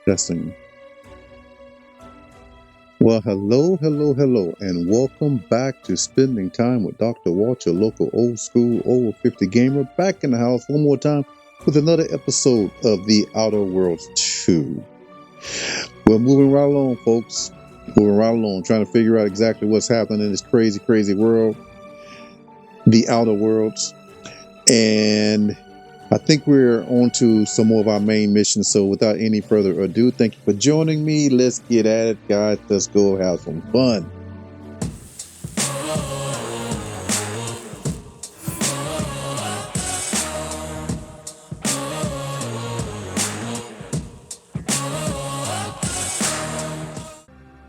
Testing. Well, hello, and welcome back to Spending Time with Dr. Walt, your local old school, over 50 gamer, back in the house one more time with another episode of The Outer Worlds 2. We're moving right along, folks. Moving right along, trying to figure out exactly what's happening in this crazy, crazy world, The Outer Worlds. And I think we're on to some more of our main missions. So without any further ado, thank you for joining me. Let's get at it, guys. Let's go have some fun.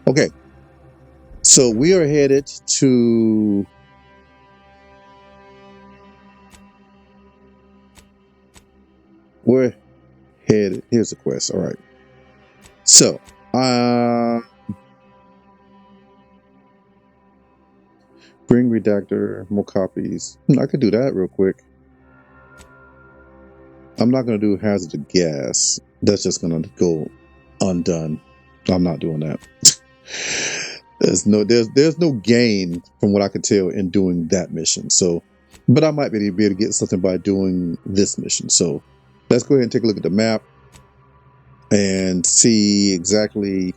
Okay. So we are headed to here's the quest. All right. So bring redactor, more copies. I could do that real quick. I'm not gonna do hazard of gas. That's just gonna go undone. I'm not doing that. There's no gain from what I can tell in doing that mission. So, but I might be able to get something by doing this mission. So let's go ahead and take a look at the map and see exactly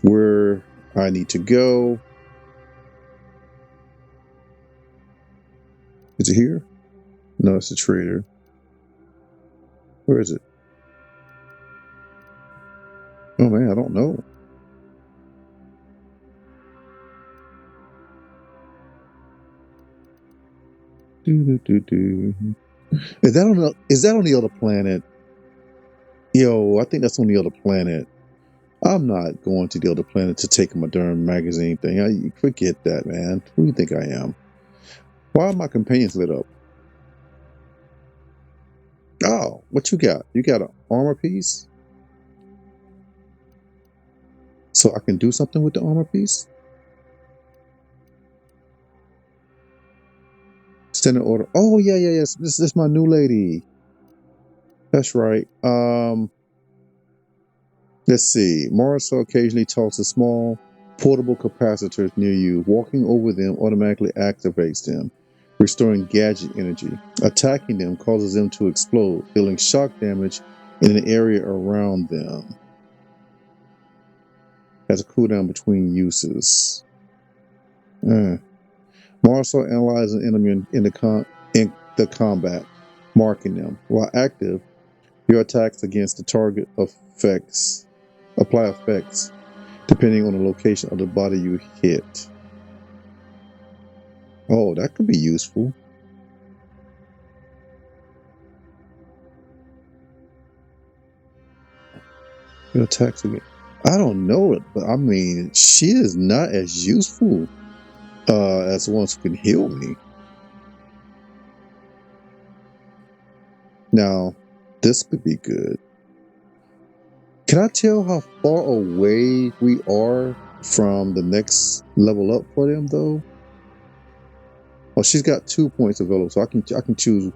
where I need to go. Is it here? No, it's a trader. Where is it? Oh man, I don't know. Is that on the other planet? Yo, I think that's on the other planet. I'm not going to the other planet to take my darn magazine thing. Forget that, man. Who do you think I am? Why are my companions lit up? Oh, what you got? You got an armor piece? So I can do something with the armor piece? Standard order. Oh, yeah. This is my new lady. That's right. Let's see. Marisol occasionally tosses small portable capacitors near you. Walking over them automatically activates them, restoring gadget energy. Attacking them causes them to explode, dealing shock damage in an area around them. Has a cooldown between uses. Marisol analyzes an enemy in the combat, marking them. While active, your attacks against the target apply effects depending on the location of the body you hit. Oh, that could be useful. Your attacks again. I don't know it, but I mean, she is not as useful as the ones who can heal me. Now, this could be good. Can I tell how far away we are from the next level up for them, though? Oh, she's got 2 points available, so I can choose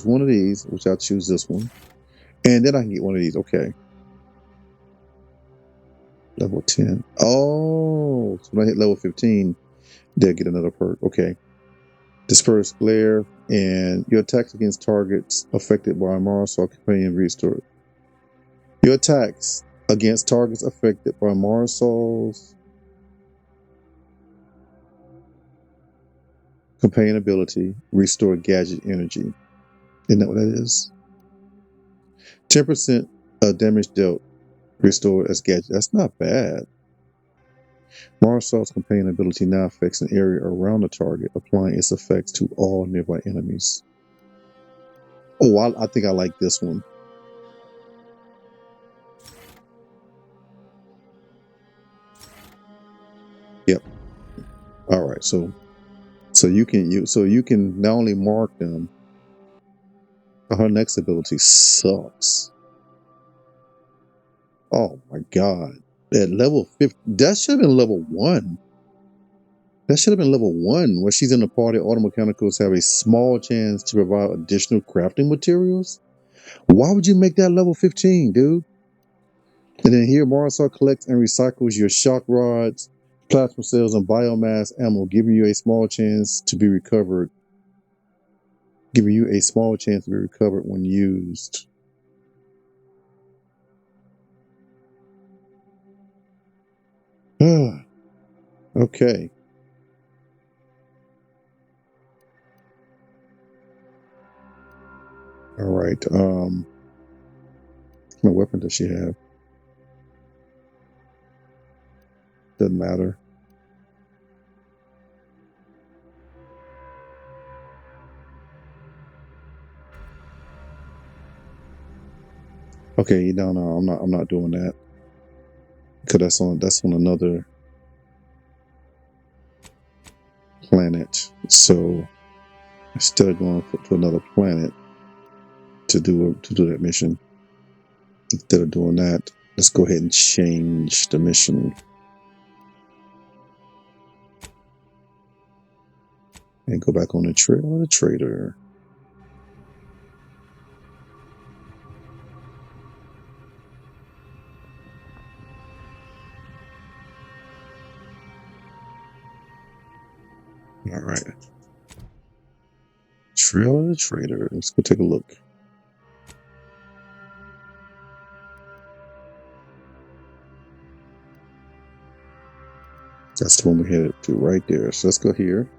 one of these, which I'll choose this one, and then I can get one of these. Okay, level 10. Oh, so when I hit level 15, they'll get another perk. Okay, disperse glare, and your attacks against targets affected by a Marisol companion restored. Your attacks against targets affected by Marisol's companion ability restore gadget energy. Isn't that what that is? 10% of damage dealt restored as gadget. That's not bad. Marisol's companion ability now affects an area around the target, applying its effects to all nearby enemies. Oh, I think I like this one. Yep. All right. So you can not only mark them. Her next ability sucks. Oh my god! At level 50, that should have been level 1. That should have been level 1, where she's in the party. Auto mechanicals have a small chance to provide additional crafting materials. Why would you make that level 15, dude? And then here, Marsar collects and recycles your shock rods, plasma cells, and biomass ammo, giving you a small chance to be recovered. When used. Okay. All right. What weapon does she have? Doesn't matter. Okay, no, I'm not doing that. Because that's on another planet. So instead of going to another planet to do that mission, instead of doing that, let's go ahead and change the mission. And go back on the trail of the trader. All right. Trail of the trader. Let's go take a look. That's the one we headed to right there. So let's go here.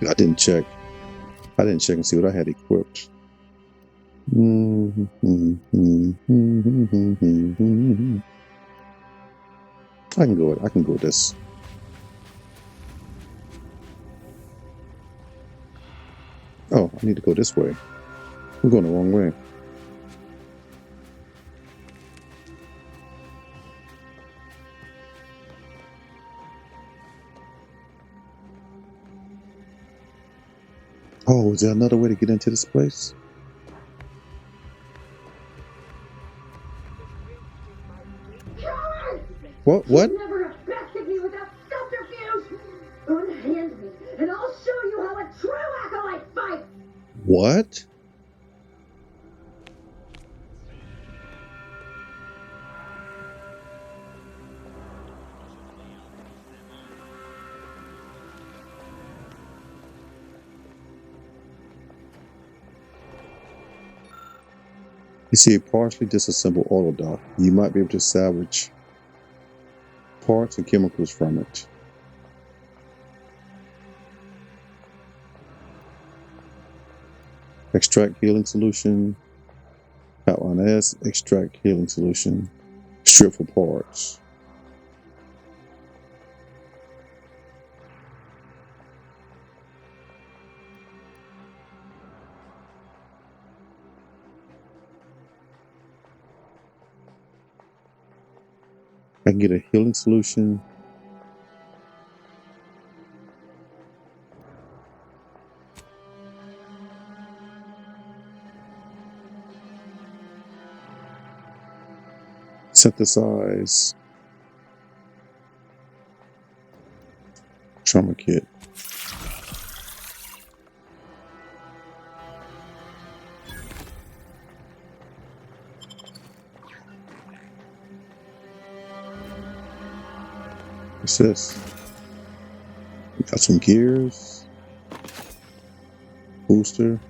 I didn't check and see what I had equipped. I can go with this. Oh, I need to go this way. I'm going the wrong way. Oh, is there another way to get into this place? What? You never have bested me without subterfuge! Unhand me, and I'll show you how a true acolyte fights! What? You see a partially disassembled auto dock. You might be able to salvage parts and chemicals from it. Extract healing solution. Outline S. Extract healing solution. Strip for parts. I can get a healing solution. Synthesize. Trauma kit. What's this? We got some gears. Booster.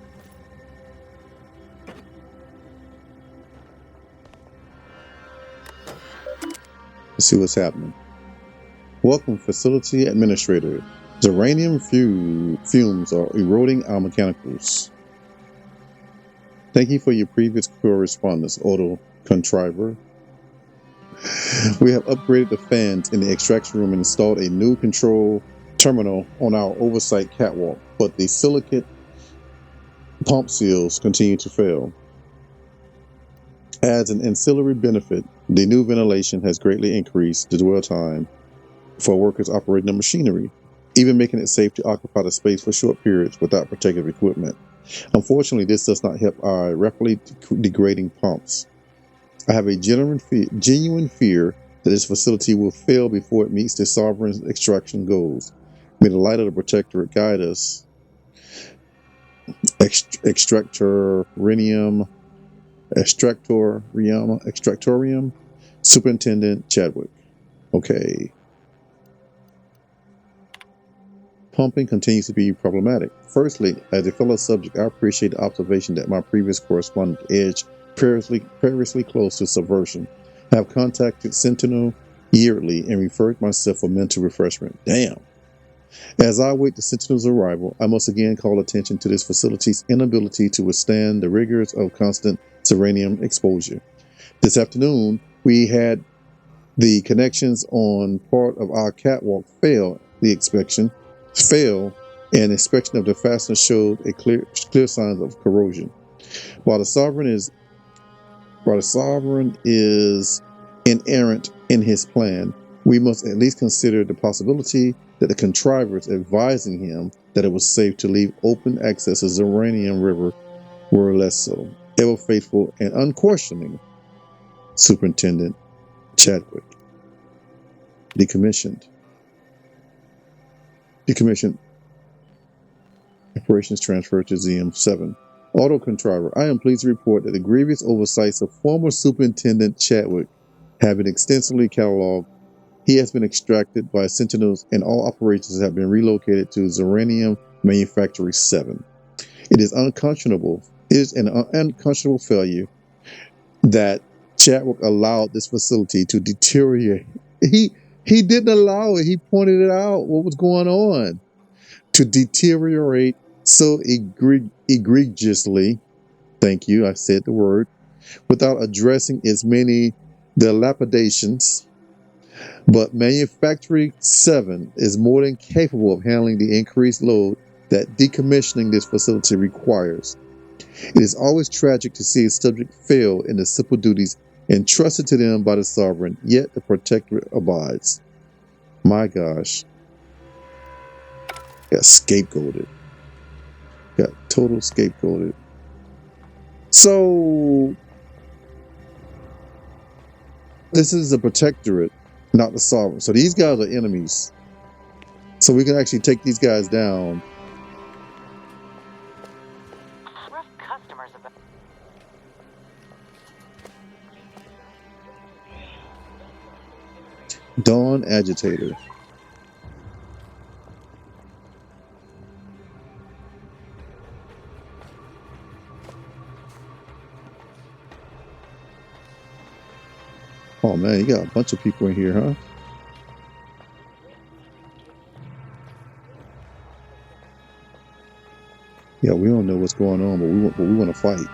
Let's see what's happening. Welcome, Facility Administrator. Uranium fumes are eroding our mechanicals. Thank you for your previous correspondence, Auto Contriver. We have upgraded the fans in the extraction room and installed a new control terminal on our oversight catwalk, but the silicate pump seals continue to fail. As an ancillary benefit, the new ventilation has greatly increased the dwell time for workers operating the machinery. even making it safe to occupy the space for short periods without protective equipment. Unfortunately, this does not help our rapidly degrading pumps. I have a genuine fear that this facility will fail before it meets the sovereign extraction goals. May the light of the Protectorate guide us. Extractorium, Superintendent Chadwick. Okay. Pumping continues to be problematic. Firstly, as a fellow subject, I appreciate the observation that my previous correspondent edged perilously close to subversion. I have contacted Sentinel yearly and referred myself for mental refreshment. Damn. As I await the Sentinel's arrival, I must again call attention to this facility's inability to withstand the rigors of constant serenium exposure. This afternoon, we had the connections on part of our catwalk fail. And inspection of the fastener showed a clear signs of corrosion. While the sovereign is inerrant in his plan, we must at least consider the possibility that the contrivers advising him that it was safe to leave open access to the Zeranium River were less so. Ever faithful and unquestioning Superintendent Chadwick. Decommissioned. Operations transferred to ZM7. Auto Contriver. I am pleased to report that the grievous oversights of former Superintendent Chadwick have been extensively cataloged. He has been extracted by Sentinels and all operations have been relocated to Zeranium Manufactory 7. It is unconscionable. It is an unconscionable failure that Chadwick allowed this facility to deteriorate. He didn't allow it. He pointed it out what was going on. To deteriorate so egregiously, thank you, I said the word, without addressing its many dilapidations. But Manufactory 7 is more than capable of handling the increased load that decommissioning this facility requires. It is always tragic to see a subject fail in the simple duties entrusted to them by the sovereign, yet the Protectorate abides. My gosh. Got scapegoated. Got total scapegoated. So this is the Protectorate, not the sovereign. So these guys are enemies. So we can actually take these guys down. Rough customers of the Dawn Agitator. Oh man, you got a bunch of people in here, huh? Yeah, we don't know what's going on, but we want to fight.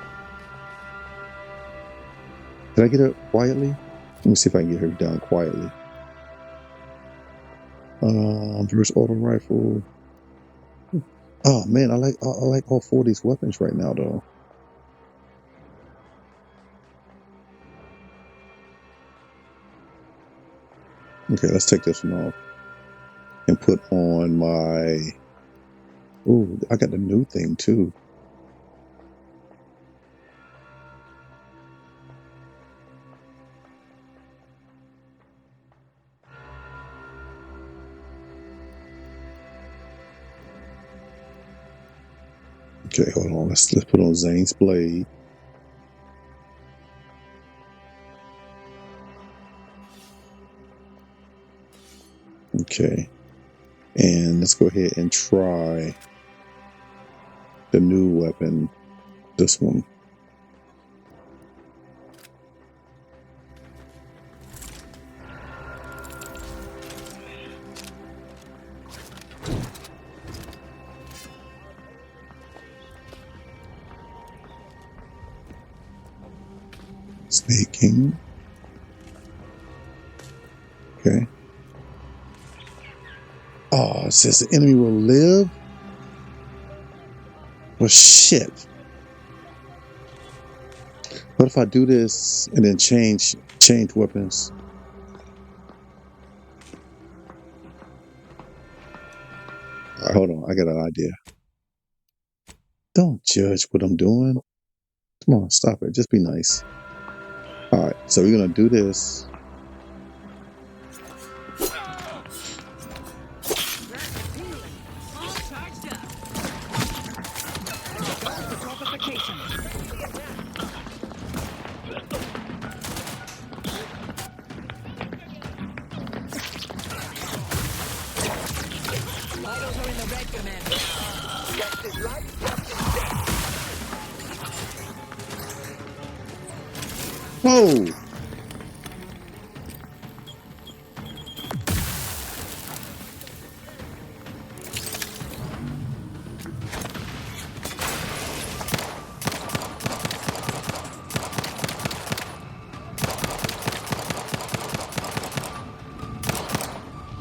Did I get her quietly? Let me see if I can get her down quietly. First auto rifle. Oh man, I like all four of these weapons right now, though. Okay, let's take this one off and put on my. Oh, I got the new thing too. Okay, hold on. Let's put on Zane's blade. Okay, and let's go ahead and try the new weapon. This one. Snaking. Okay. Oh, it says the enemy will live? Well, shit. What if I do this and then change weapons? right, hold on. I got an idea. Don't judge what I'm doing. Come on, stop it. Just be nice. All right, so we're going to do this. Whoa!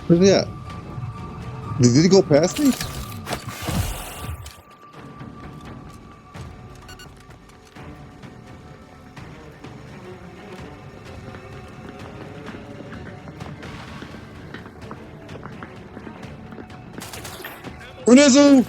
Where's he at? Did he go past me? Renizzo!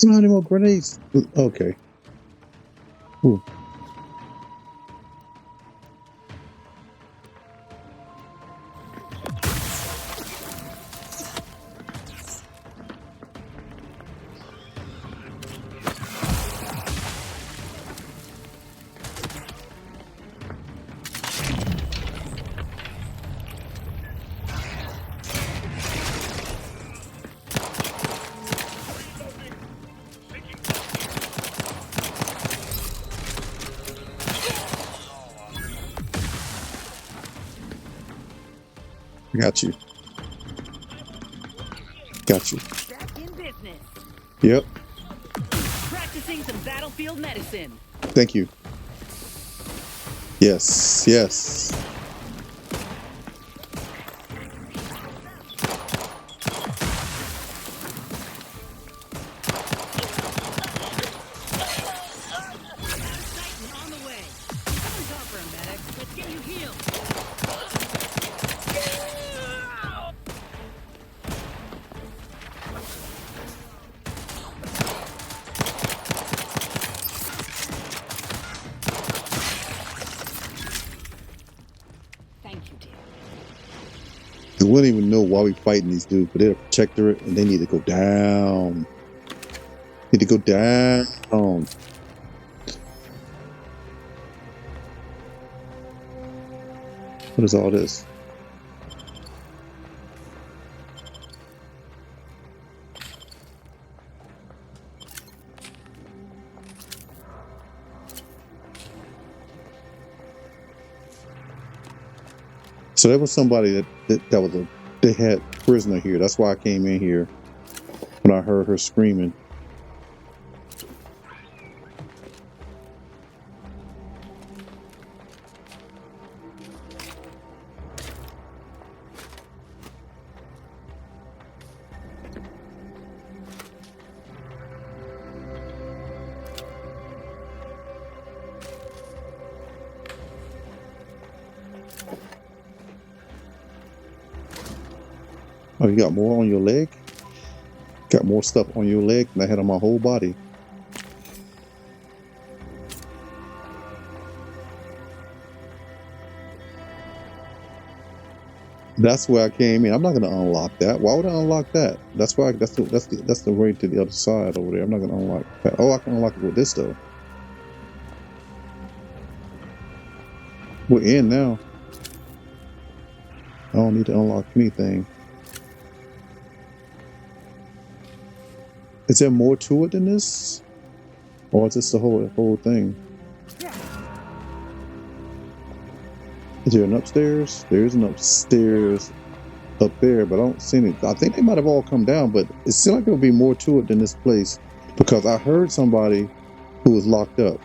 Not any more grenades. Okay. Ooh. Got you. Got you. Back in business. Yep. Practicing some battlefield medicine. Thank you. Yes. Yes. Scythe on the way. Someone's off for a medic. Let's get you healed. Thank you, dear. We wouldn't even know why we fighting these dudes, but they're a protectorate and they need to go down. Need to go down. What is all this? So there was somebody that was they had prisoner here. That's why I came in here when I heard her screaming. Oh, you got more on your leg? Got more stuff on your leg than I had on my whole body. That's where I came in. I'm not gonna unlock that. Why would I unlock that? That's why. That's the way to the other side over there. I'm not gonna unlock that. Oh, I can unlock it with this though. We're in now. I don't need to unlock anything. Is there more to it than this? Or is this the whole thing? Is there an upstairs? There is an upstairs up there, but I don't see any. I think they might have all come down, but it seems like there'll be more to it than this place because I heard somebody who was locked up.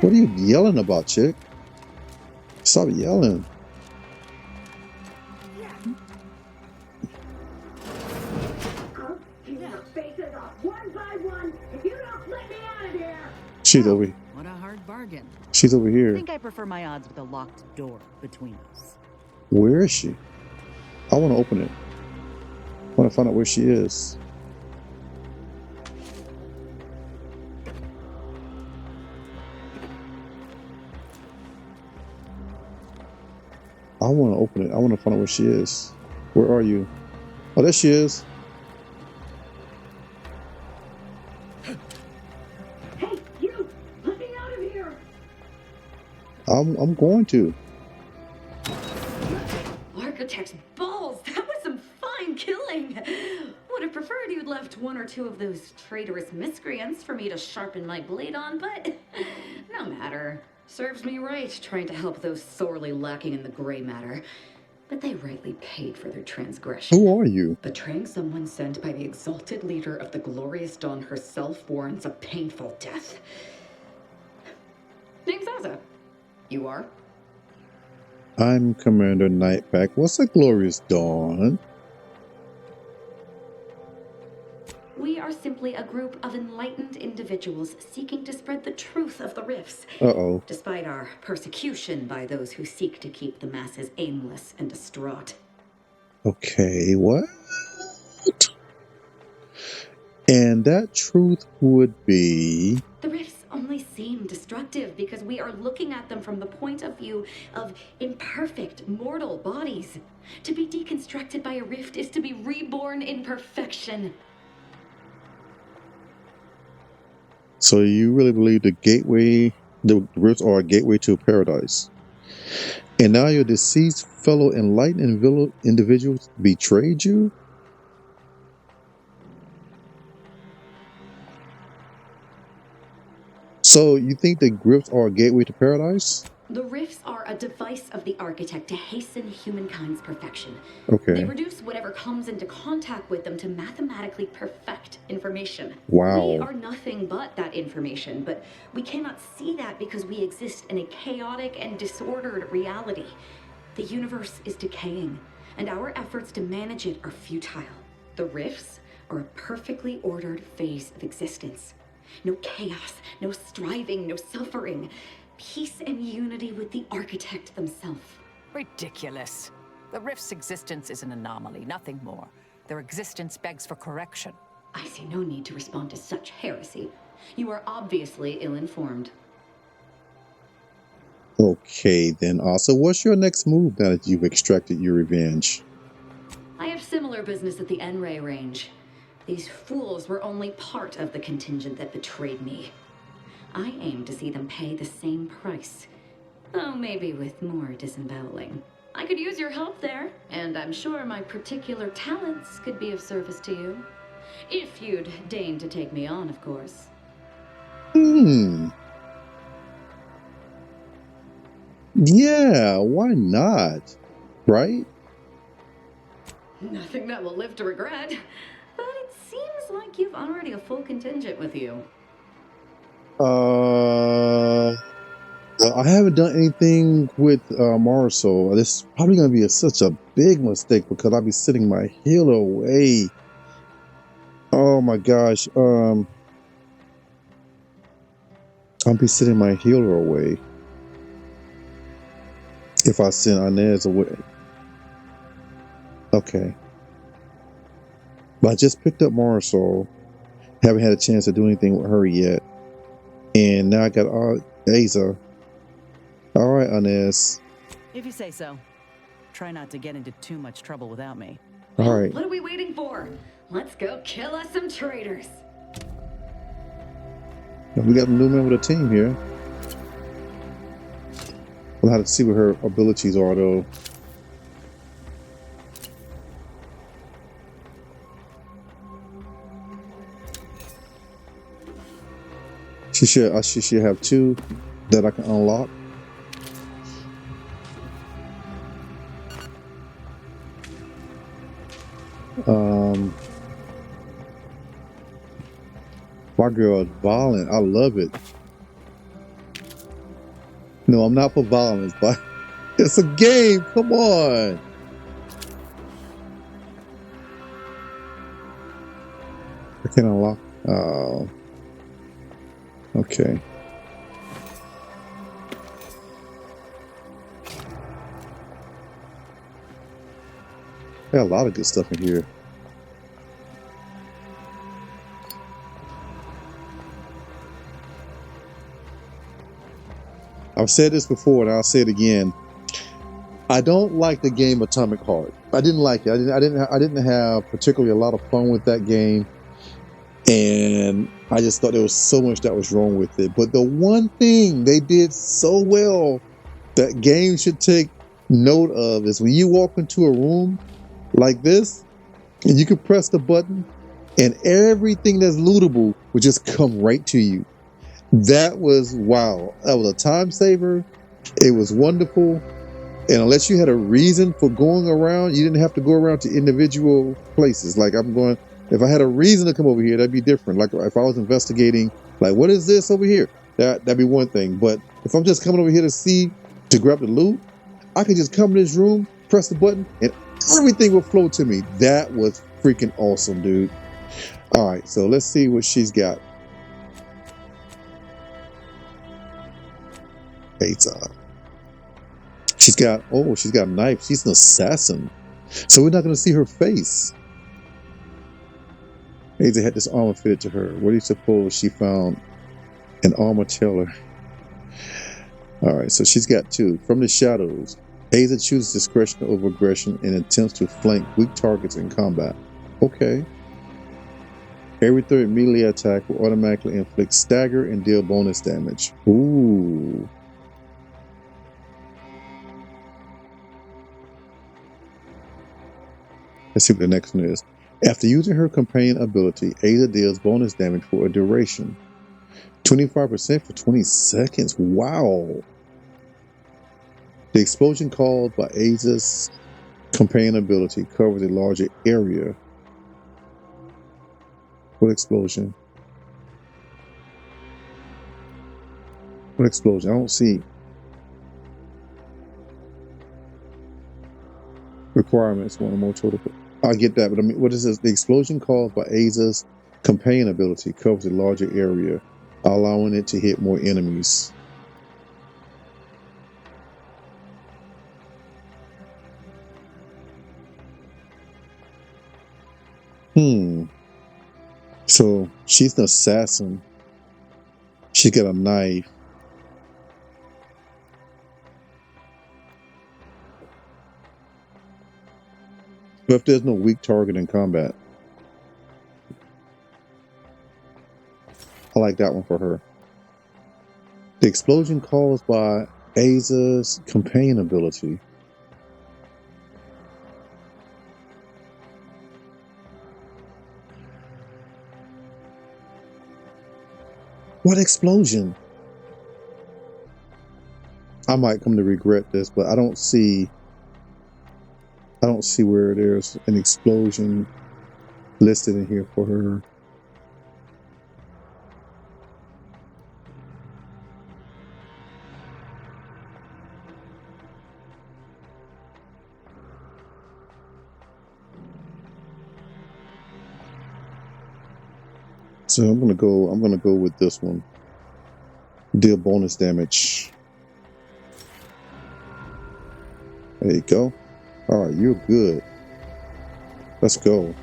What are you yelling about, chick? Stop yelling. I'll tear your faces off one by one if you don't let me out of here. She's over here. What a hard bargain. She's over I here. think I prefer my odds with a locked door between us. Where is she? I want to open it. I want to find out where she is. I want to open it. I want to find out where she is. Where are you? Oh, there she is. Hey, you! Let me out of here! I'm going to. Architect's balls! That was some fine killing! Would have preferred you'd left one or two of those traitorous miscreants for me to sharpen my blade on, but no matter. Serves me right trying to help those sorely lacking in the gray matter. But they rightly paid for their transgression. Who are you? Betraying someone sent by the exalted leader of the glorious dawn herself warrants a painful death. Name's Asa. You are? I'm Commander Nightpack. What's a glorious dawn? We are simply a group of enlightened individuals seeking to spread the truth of the rifts. Uh-oh. Despite our persecution by those who seek to keep the masses aimless and distraught. Okay, what? And that truth would be... The rifts only seem destructive because we are looking at them from the point of view of imperfect, mortal bodies. To be deconstructed by a rift is to be reborn in perfection. So you really believe the rifts are a gateway to paradise. And now your deceased fellow enlightened individuals betrayed you? So you think the rifts are a gateway to paradise? The rifts are a device of the architect to hasten humankind's perfection. Okay. They reduce whatever comes into contact with them to mathematically perfect information. Wow. We are nothing but that information, but we cannot see that because we exist in a chaotic and disordered reality. The universe is decaying, and our efforts to manage it are futile. The rifts are a perfectly ordered phase of existence. No chaos, no striving, no suffering. Peace and unity with the architect themselves. Ridiculous. The rift's existence is an anomaly, nothing more. Their existence begs for correction. I see no need to respond to such heresy. You are obviously ill-informed. Okay, then also, what's your next move now that you've extracted your revenge? I have similar business at the N-Ray range. These fools were only part of the contingent that betrayed me. I aim to see them pay the same price, though maybe with more disemboweling. I could use your help there, and I'm sure my particular talents could be of service to you. If you'd deign to take me on, of course. Yeah, why not? Right? Nothing that will live to regret. But it seems like you've already a full contingent with you. Well, I haven't done anything with Marisol. This is probably going to be such a big mistake because I'll be sitting my heel away. Oh my gosh. I'll be sitting my healer away if I send Inez away. Okay. But I just picked up Marisol. Haven't had a chance to do anything with her yet. And now I got Asa. All right, Inez. If you say so. Try not to get into too much trouble without me. All right. What are we waiting for? Let's go kill us some traitors. We got a new member of the team here. We'll have to see what her abilities are, though. She should have 2 that I can unlock. My girl is violent. I love it. No, I'm not for violence, but it's a game. Come on. I can unlock. Oh, okay. Got a lot of good stuff in here. I've said this before, and I'll say it again. I don't like the game Atomic Heart. I didn't like it. I didn't have particularly a lot of fun with that game, and I just thought there was so much that was wrong with it. But the one thing they did so well that game should take note of is when you walk into a room like this, and you can press the button, and everything that's lootable would just come right to you. That was wow. That was a time saver. It was wonderful. And unless you had a reason for going around, you didn't have to go around to individual places. Like if I had a reason to come over here, that'd be different. Like if I was investigating, like, what is this over here? That'd be one thing. But if I'm just coming over here to grab the loot, I could just come in this room, press the button, and everything will flow to me. That was freaking awesome, dude. All right, so let's see what she's got. She's got a knife. She's an assassin. So we're not going to see her face. Hazel had this armor fitted to her. What do you suppose she found an armor teller? All right, so she's got 2. From the shadows, Hazel chooses discretion over aggression and attempts to flank weak targets in combat. Okay. Every third melee attack will automatically inflict stagger and deal bonus damage. Ooh. Let's see what the next one is. After using her companion ability, Aza deals bonus damage for a duration. 25% for 20 seconds. Wow. The explosion caused by Aza's companion ability covers a larger area. What explosion? What explosion? I don't see. Requirements, 1 or more total. I get that, but I mean, what is this? The explosion caused by Aza's companion ability covers a larger area, allowing it to hit more enemies. So she's an assassin. She got a knife. But if there's no weak target in combat, I like that one for her. The explosion caused by Aza's companion ability. What explosion? I might come to regret this, but I don't see where there's an explosion listed in here for her. So I'm gonna go with this one. Deal bonus damage. There you go. All right, you're good. Let's go.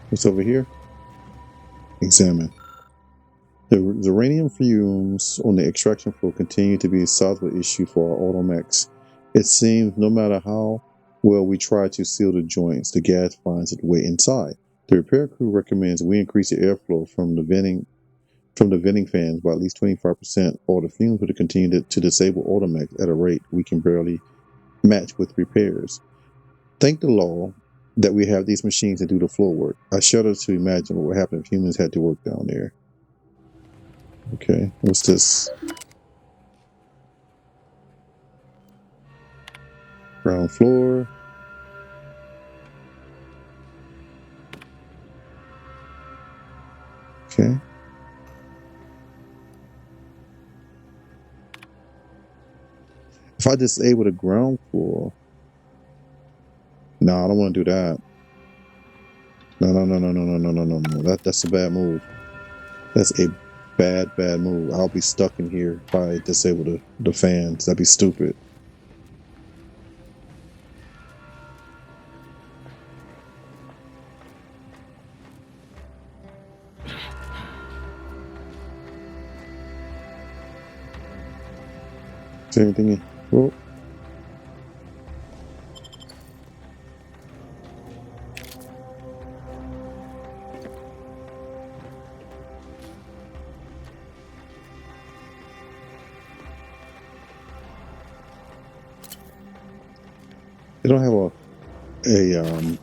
What's over here? Examine. The uranium fumes on the extraction floor continue to be a sizable issue for our automechs. It seems no matter how well we try to seal the joints, the gas finds its way inside. The repair crew recommends we increase the airflow from the venting from the venting fans by at least 25%, or the fumes would continue to disable automax at a rate we can barely match with repairs. Thank the law that we have these machines to do the floor work. I shudder to imagine what would happen if humans had to work down there. Okay, what's this? Ground floor. Okay. If I disable the ground floor, no, I don't want to do that. No. That's a bad move. That's a bad move. I'll be stuck in here if I disable the fans. That'd be stupid. Is there anything? Well, they don't have a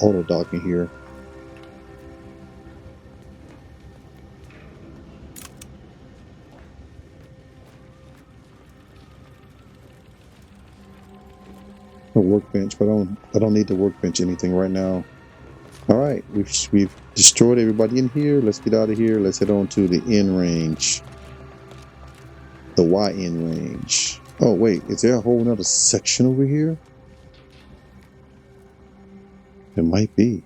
auto dock in here. A workbench, but I don't need to workbench anything right now. All right, we've destroyed everybody in here. Let's get out of here. Let's head on to the end range, the Y end range. Oh wait, is there a whole nother section over here? It might be.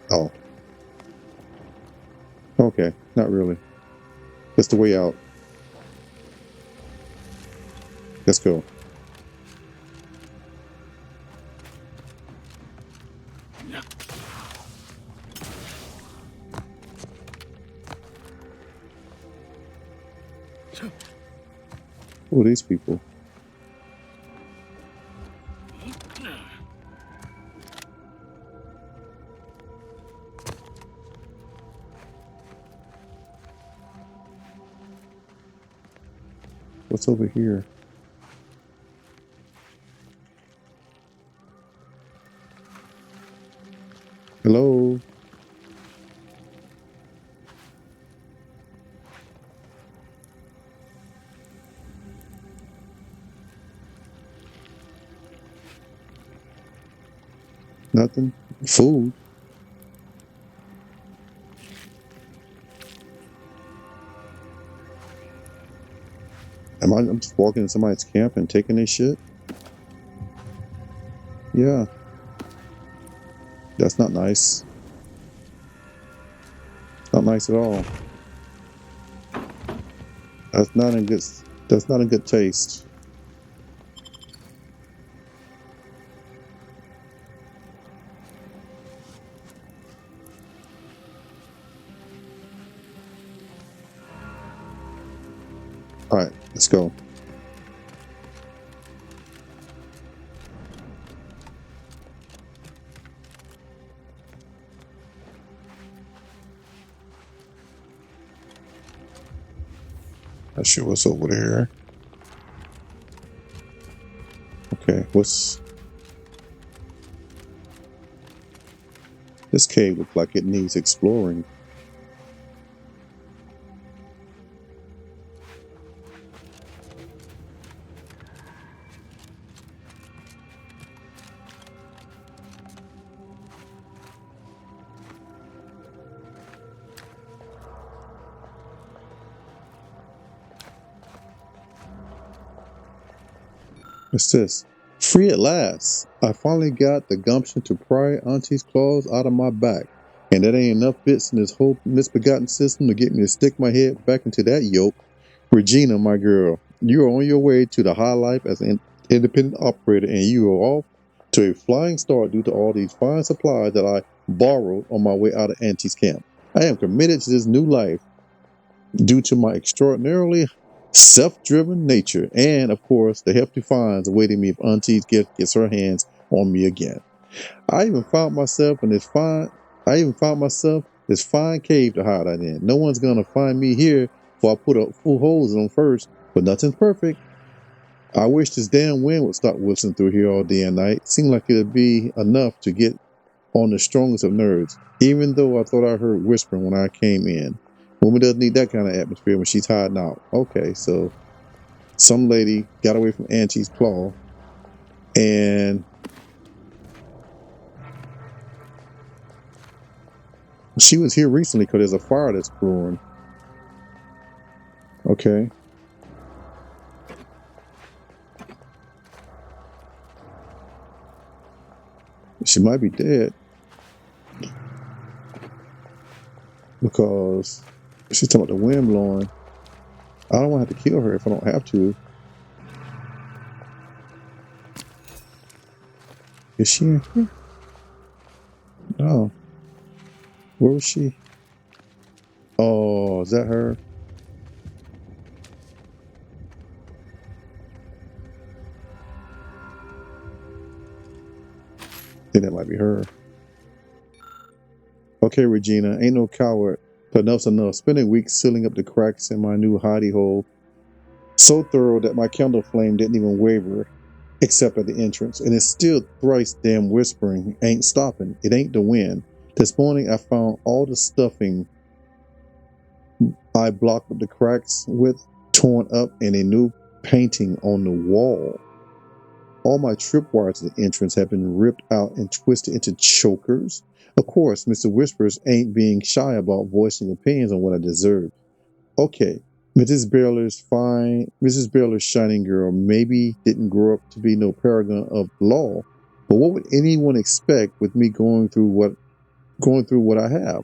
Oh. Okay, not really. That's the way out. Let's go. Who are these people? What's over here? Hello? Nothing? Food? I'm just walking in somebody's camp and taking their shit? Yeah. That's not nice. Not nice at all. That's not in good taste. All right, let's go. Not sure what's over there. Okay, what's this cave? Looks like it needs exploring. What's this? Free at last. I finally got the gumption to pry Auntie's claws out of my back. And that ain't enough bits in this whole misbegotten system to get me to stick my head back into that yoke. Regina, my girl, you are on your way to the high life as an independent operator, and you are off to a flying start due to all these fine supplies that I borrowed on my way out of Auntie's camp. I am committed to this new life due to my extraordinarily self-driven nature and, of course, the hefty fines awaiting me if Auntie's gift gets her hands on me again. I even found myself this fine cave to hide out in. No one's gonna find me here before I put up full holes in them first, but nothing's perfect. I wish this damn wind would stop whistling through here all day and night. Seemed like it'd be enough to get on the strongest of nerves, even though I thought I heard whispering when I came in. Woman doesn't need that kind of atmosphere when she's hiding out. Okay, so some lady got away from Auntie's claw, and she was here recently because there's a fire that's brewing. Okay. She might be dead because she's talking about the wind blowing. I don't want to have to kill her if I don't have to. Is she in here? No. Where was she? Oh, is that her? I think that might be her. Okay, Regina, ain't no coward, but enough's enough. Spending weeks sealing up the cracks in my new hidey hole, so thorough that my candle flame didn't even waver, except at the entrance. And it's still thrice damn whispering. Ain't stopping. It ain't the wind. This morning I found all the stuffing I blocked up the cracks with torn up and a new painting on the wall. All my tripwires to the entrance have been ripped out and twisted into chokers. Of course, Mr. Whispers ain't being shy about voicing opinions on what I deserve. Okay, Mrs. Baylor's shining girl maybe didn't grow up to be no paragon of law, but what would anyone expect with me going through what I have?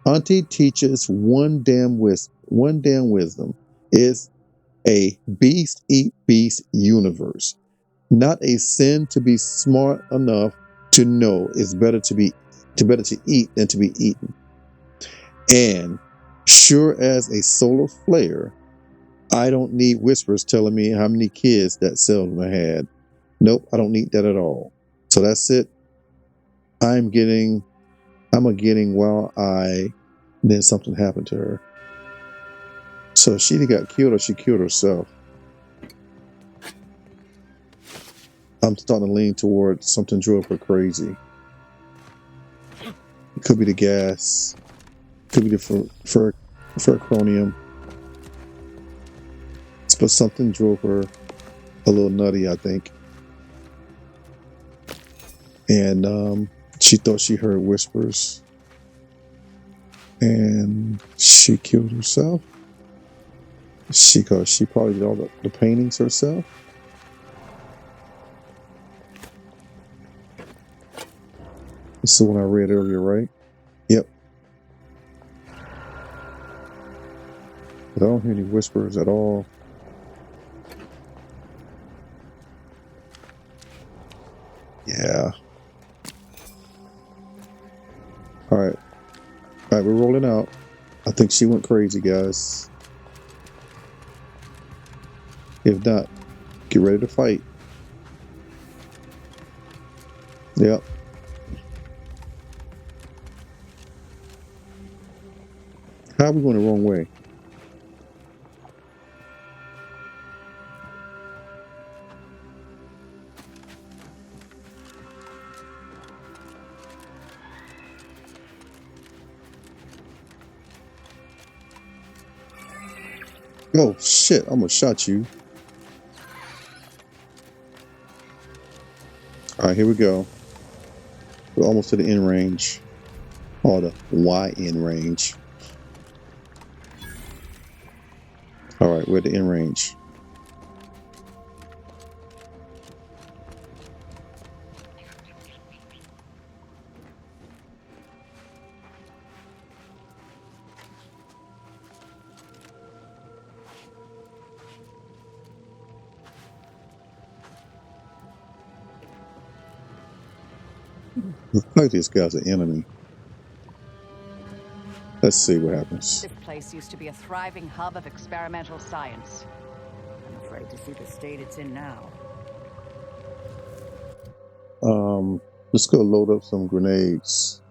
Auntie teaches one damn wisdom is a beast eat beast universe. Not a sin to be smart enough to know it's better to eat than to be eaten. And sure as a solar flare, I don't need whispers telling me how many kids that Selma had. Nope, I don't need that at all. So that's it. I'm getting while then something happened to her. So she either got killed or she killed herself. I'm starting to lean towards something drove her crazy. It could be the gas. Could be the ferrochronium. But something drove her a little nutty, I think. And she thought she heard whispers. And she killed herself. She probably did all the paintings herself. This is the one I read earlier, right? Yep. But I don't hear any whispers at all. Yeah. All right, we're rolling out. I think she went crazy, guys. If not, get ready to fight. Yep. How are we going the wrong way? Oh shit, I almost shot you. Alright, here we go. We're almost to the end range. Or the Y end range. Alright, we're at the end range. Looks like this guy's an enemy. Let's see what happens. This place used to be a thriving hub of experimental science. I'm afraid to see the state it's in now. Let's go load up some grenades.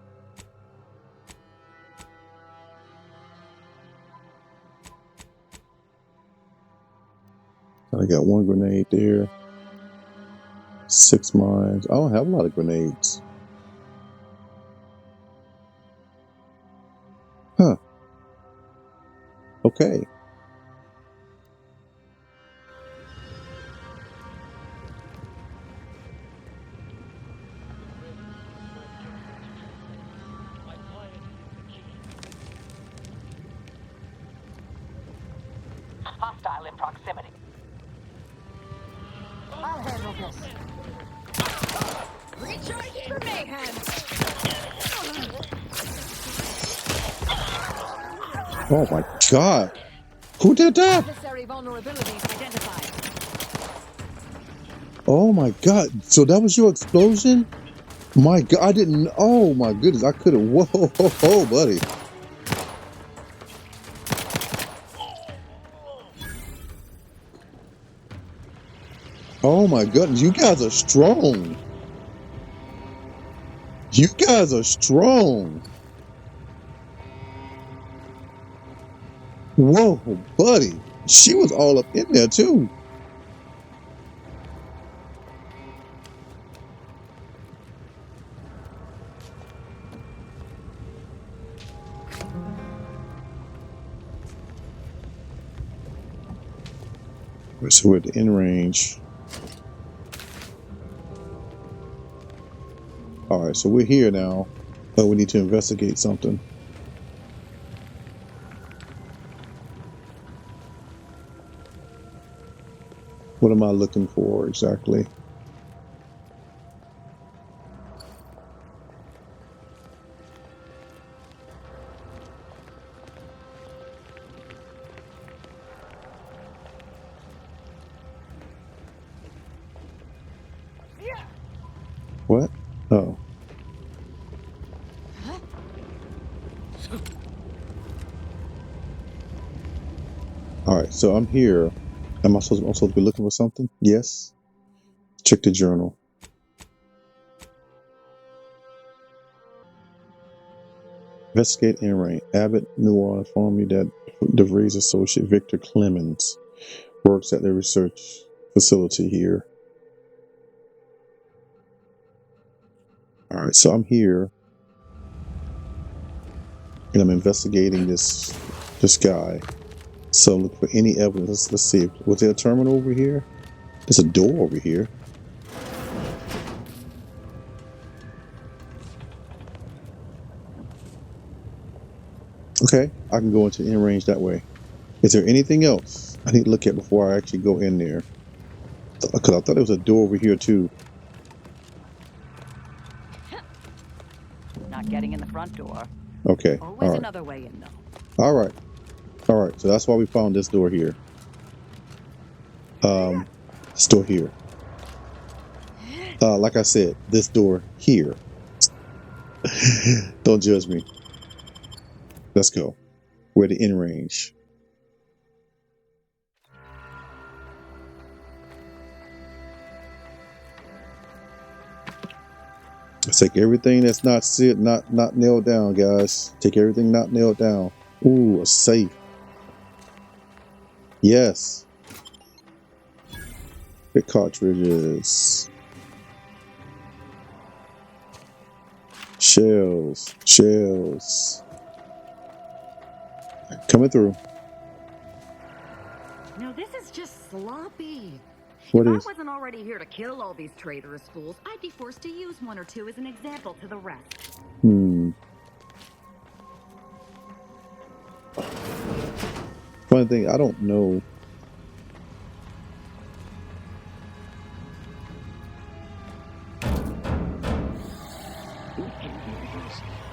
I got one grenade there. 6 mines. I don't have a lot of grenades. Huh. Okay. Hostile in proximity. I'll handle this. Recharging for mayhem. Oh my god. Who did that? Necessary vulnerabilities identified. Oh my god. So that was your explosion? My god, I didn't. Oh my goodness. I could have. Whoa, ho, ho, buddy. Oh my goodness. You guys are strong. You guys are strong. Whoa, buddy. She was all up in there too. So we're at the end range. Alright, so we're here now. But we need to investigate something. What am I looking for exactly? What? Oh. Alright, so I'm here. I'm supposed to be looking for something? Yes. Check the journal. Investigate and rank. Abbott Noir informed me that DeVries associate Victor Clemens works at the research facility here. Alright, so I'm here. And I'm investigating this guy. So look for any evidence. Let's see. Was there a terminal over here? There's a door over here. Okay, I can go into in range that way. Is there anything else I need to look at before I actually go in there? Because I thought there was a door over here too. Not getting in the front door. Okay. Always another way in, though. All right. All right. So that's why we found this door here. This door here. Like I said, this door here. Don't judge me. Let's go. We're at the in range. Let's take everything that's not nailed down, guys. Take everything not nailed down. Ooh, a safe. Yes. The cartridges. Shells. Coming through. No, this is just sloppy. What if is? I wasn't already here to kill all these traitorous fools, I'd be forced to use one or two as an example to the rest. Funny thing, I don't know.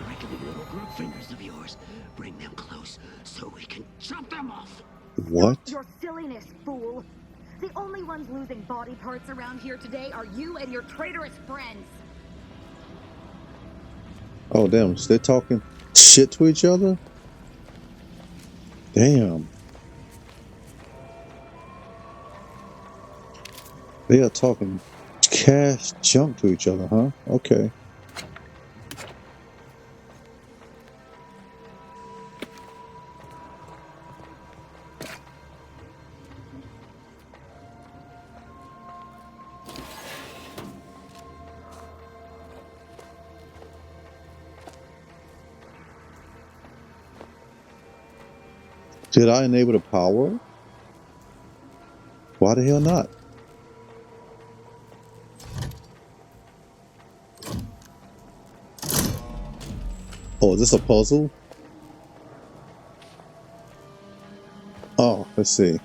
Wriggling little group fingers of yours. Bring them close so we can chop them off. What? Your silliness, fool. The only ones losing body parts around here today are you and your traitorous friends. Oh, damn. So they're talking shit to each other? Damn. They are talking cash junk to each other, huh? Okay. Did I enable the power? Why the hell not? Oh, is this a puzzle? Oh, let's see.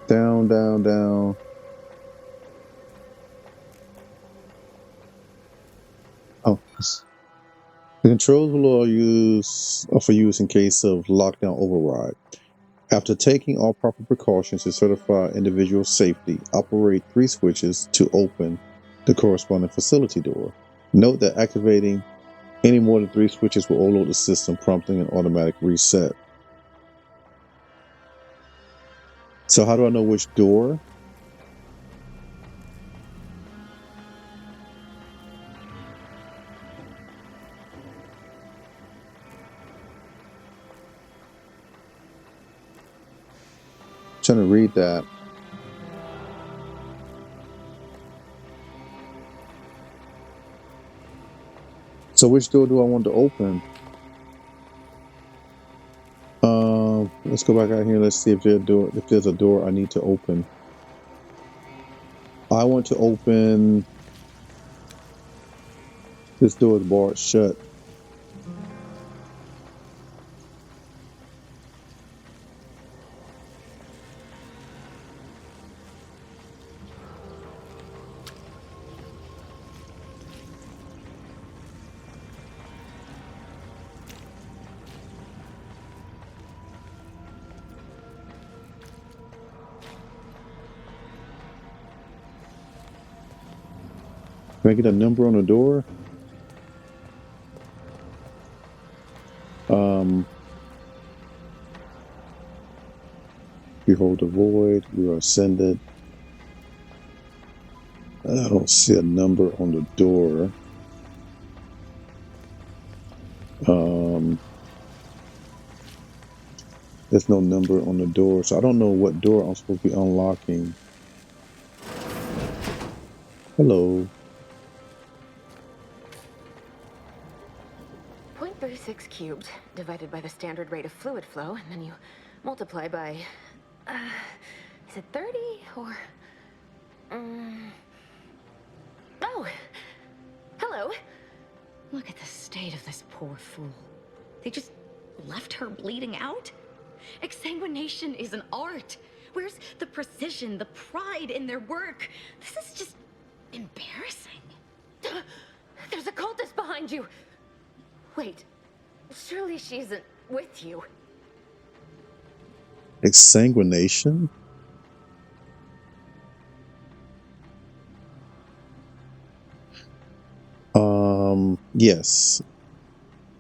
Down, down, down. Oh, the controls will are for use in case of lockdown override. After taking all proper precautions to certify individual safety, operate 3 switches to open the corresponding facility door. Note that activating any more than 3 switches will overload the system, prompting an automatic reset. So how do I know which door? I'm trying to read that. So which door do I want to open? Let's go back out here. Let's see if there's a door I need to open. I want to open. This door is barred shut. Can I get a number on the door? Behold the void. You are ascended. I don't see a number on the door. There's no number on the door, so I don't know what door I'm supposed to be unlocking. Hello. 0.36 cubed divided by the standard rate of fluid flow, and then you multiply by, is it 30 or, oh, hello. Look at the state of this poor fool. They just left her bleeding out? Exsanguination is an art. Where's the precision, the pride in their work? This is just embarrassing. There's a cultist behind you. Wait, surely she isn't with you. Exsanguination? Yes.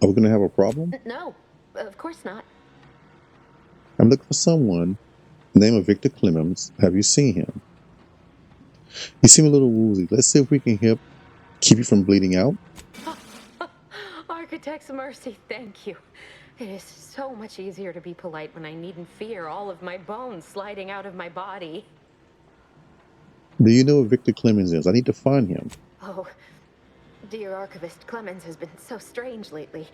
Are we going to have a problem? No, of course not. I'm looking for someone. Name of Victor Clemens. Have you seen him? You seem a little woozy. Let's see if we can help keep you from bleeding out. Architect's mercy, thank you. It is so much easier to be polite when I needn't fear all of my bones sliding out of my body. Do you know who Victor Clemens is? I need to find him. Oh, dear Archivist Clemens has been so strange lately.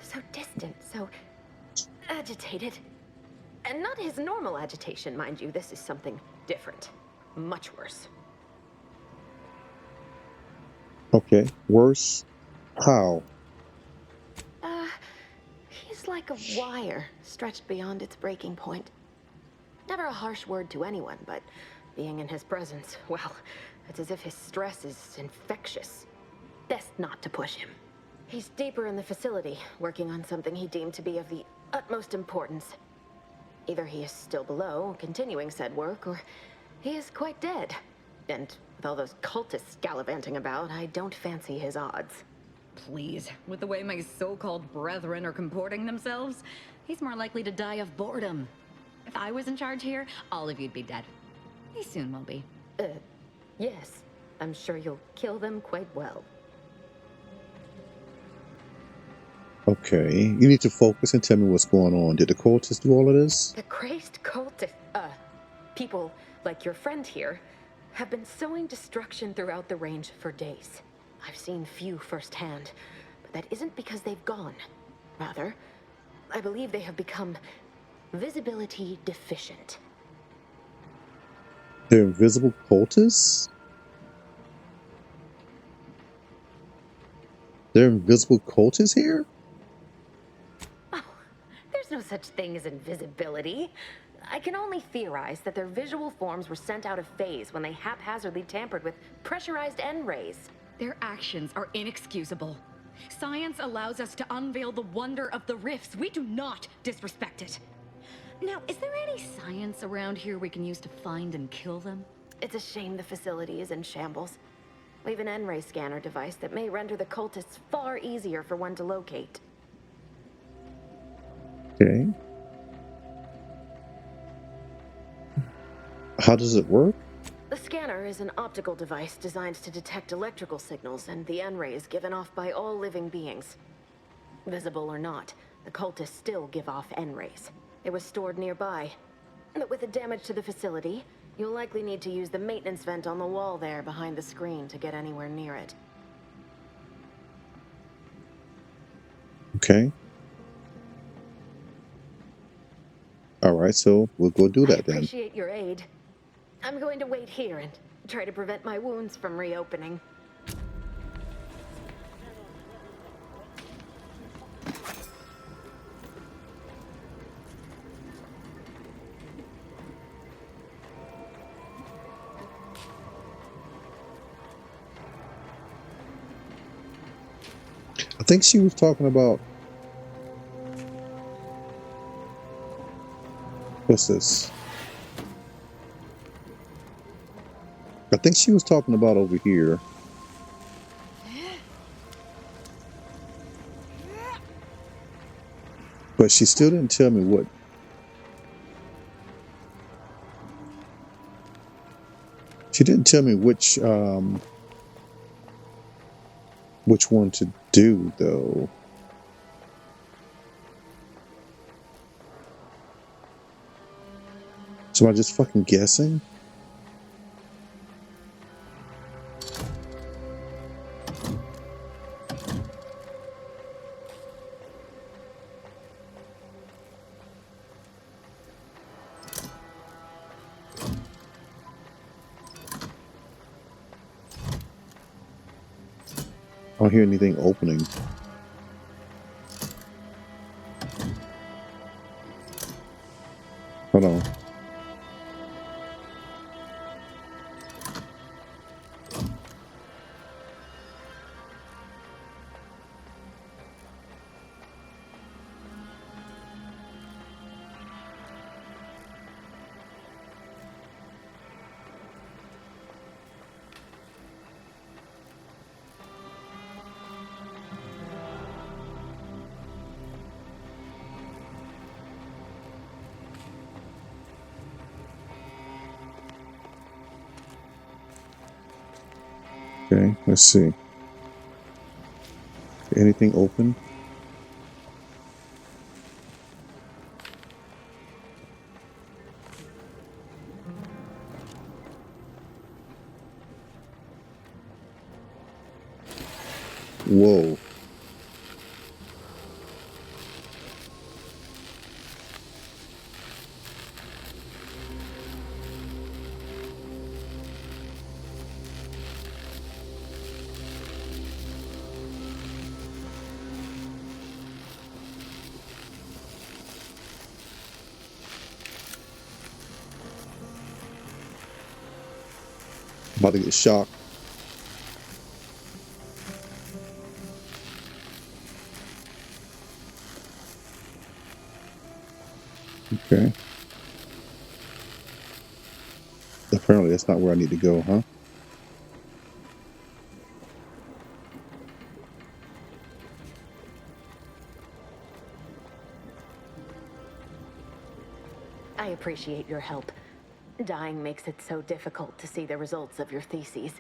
So distant, so agitated. And not his normal agitation, mind you. This is something different. Much worse. Okay. Worse? How? He's like a wire stretched beyond its breaking point. Never a harsh word to anyone, but being in his presence, well, it's as if his stress is infectious. Best not to push him. He's deeper in the facility, working on something he deemed to be of the utmost importance. Either he is still below, continuing said work, or he is quite dead. And with all those cultists gallivanting about, I don't fancy his odds. Please, with the way my so-called brethren are comporting themselves, he's more likely to die of boredom. If I was in charge here, all of you'd be dead. He soon will be. Yes. I'm sure you'll kill them quite well. Okay, you need to focus and tell me what's going on. Did the cultists do all of this? The crazed people like your friend here have been sowing destruction throughout the range for days. I've seen few firsthand, but that isn't because they've gone. Rather, I believe they have become visibility deficient. They're invisible cultists? They're invisible cultists here? There's no such thing as invisibility. I can only theorize that their visual forms were sent out of phase when they haphazardly tampered with pressurized N-rays. Their actions are inexcusable. Science allows us to unveil the wonder of the rifts. We do not disrespect it. Now, is there any science around here we can use to find and kill them? It's a shame the facility is in shambles. We have an N-ray scanner device that may render the cultists far easier for one to locate. Okay. How does it work? The scanner is an optical device designed to detect electrical signals and the N-rays given off by all living beings. Visible or not, the cultists still give off N-rays. It was stored nearby. But with the damage to the facility, you'll likely need to use the maintenance vent on the wall there behind the screen to get anywhere near it. Okay. All right, so we'll go do that then. I appreciate your aid. I'm going to wait here and try to prevent my wounds from reopening. I think she was talking about... What's this? I think she was talking about over here. But she still didn't tell me what... She didn't tell me which one to do, though. So am I just fucking guessing? I don't hear anything opening. Hold on. Okay, let's see. Anything open? Whoa. About to get shocked. Okay. Apparently that's not where I need to go, huh? I appreciate your help. Dying makes it so difficult to see the results of your theses.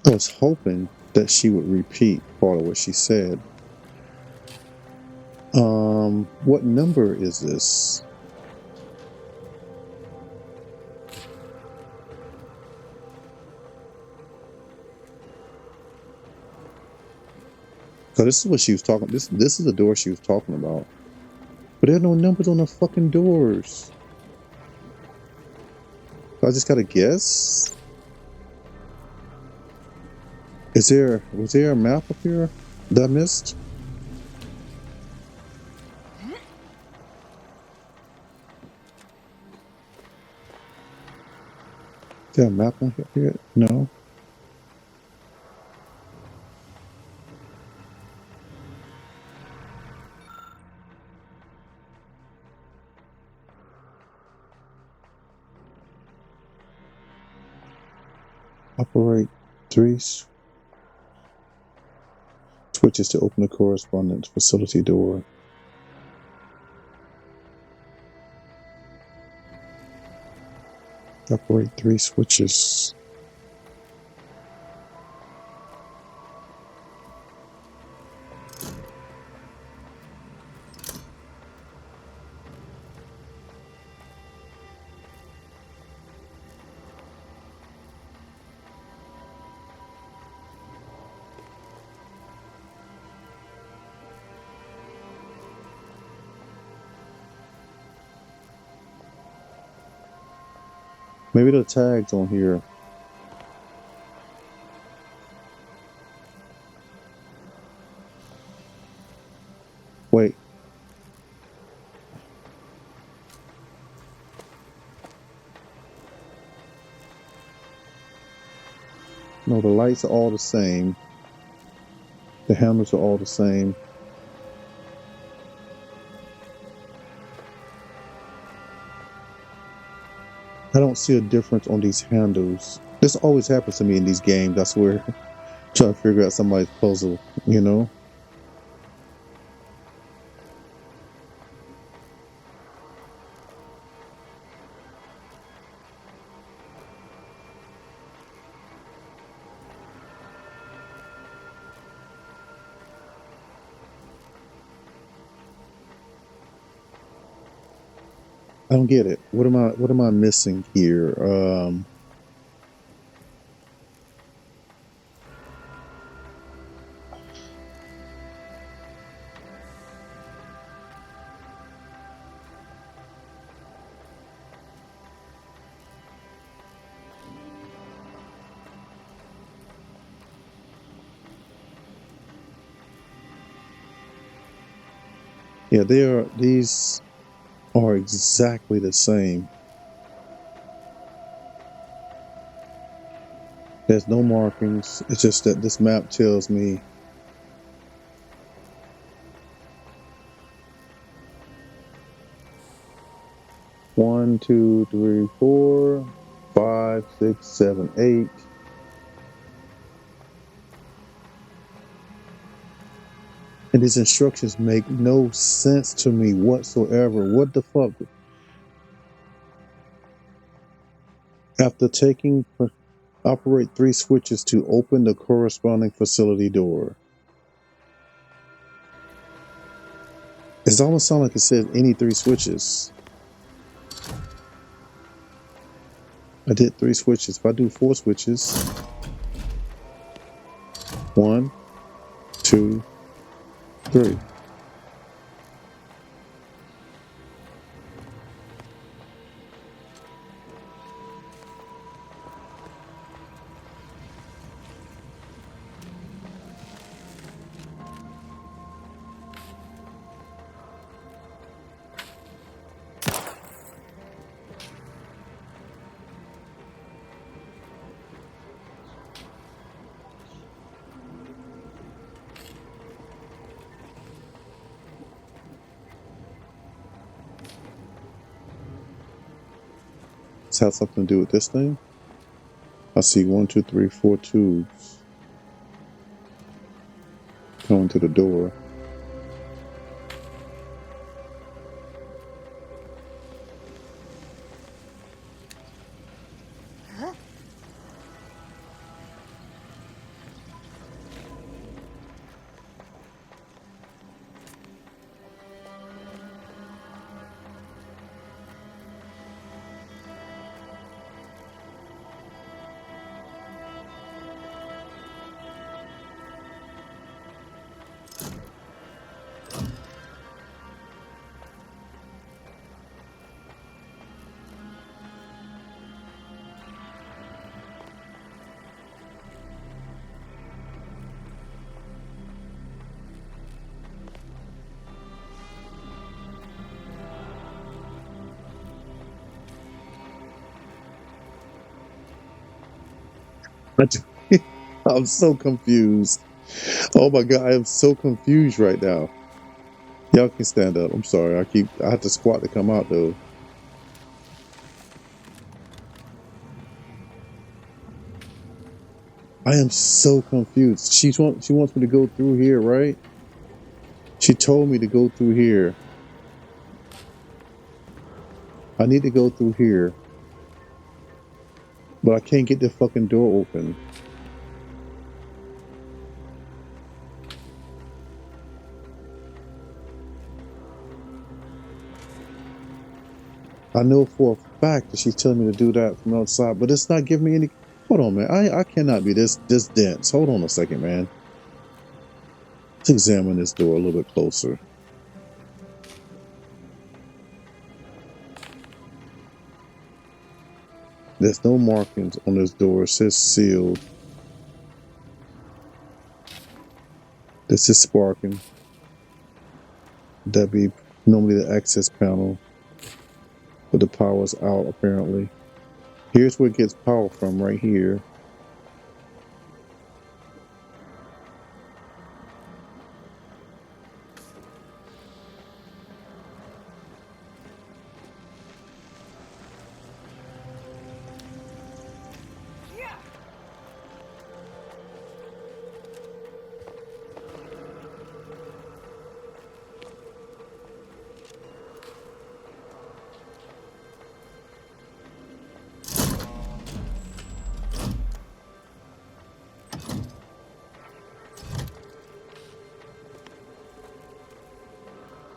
I was hoping that she would repeat part of what she said. What number is this? So this is what she was talking. This is the door she was talking about. But there are no numbers on the fucking doors. So I just gotta guess. Was there a map up here that I missed? Is there a map on here? No. Operate 3 switches to open the correspondence facility door. Operate 3 switches. Maybe the tags on here. Wait. No, the lights are all the same. The handles are all the same. I don't see a difference on these handles. This always happens to me in these games, I swear. Trying to figure out somebody's puzzle, you know? I don't get it. What am I missing here? Yeah, these are exactly the same. There's no markings. It's just that this map tells me one, 2, 3, 4, 5, 6, 7, 8. And these instructions make no sense to me whatsoever. What the fuck? After taking, operate 3 switches to open the corresponding facility door. It almost sounds like it says any 3 switches. I did 3 switches. If I do 4 switches, 1, 2, 3. Does it have something to do with this thing? I see 1, 2, 3, 4 tubes going to the door. I'm so confused. Oh my god, I am so confused right now. Y'all can stand up. I'm sorry. I have to squat to come out though. I am so confused. She wants me to go through here, right? She told me to go through here. I need to go through here, but I can't get the fucking door open. I know for a fact that she's telling me to do that from outside, but it's not giving me any. Hold on, man. I cannot be this dense. Hold on a second, man. Let's examine this door a little bit closer. There's no markings on this door. It says sealed. This is sparking. That'd be normally the access panel, but the power's out apparently. Here's where it gets power from, right here.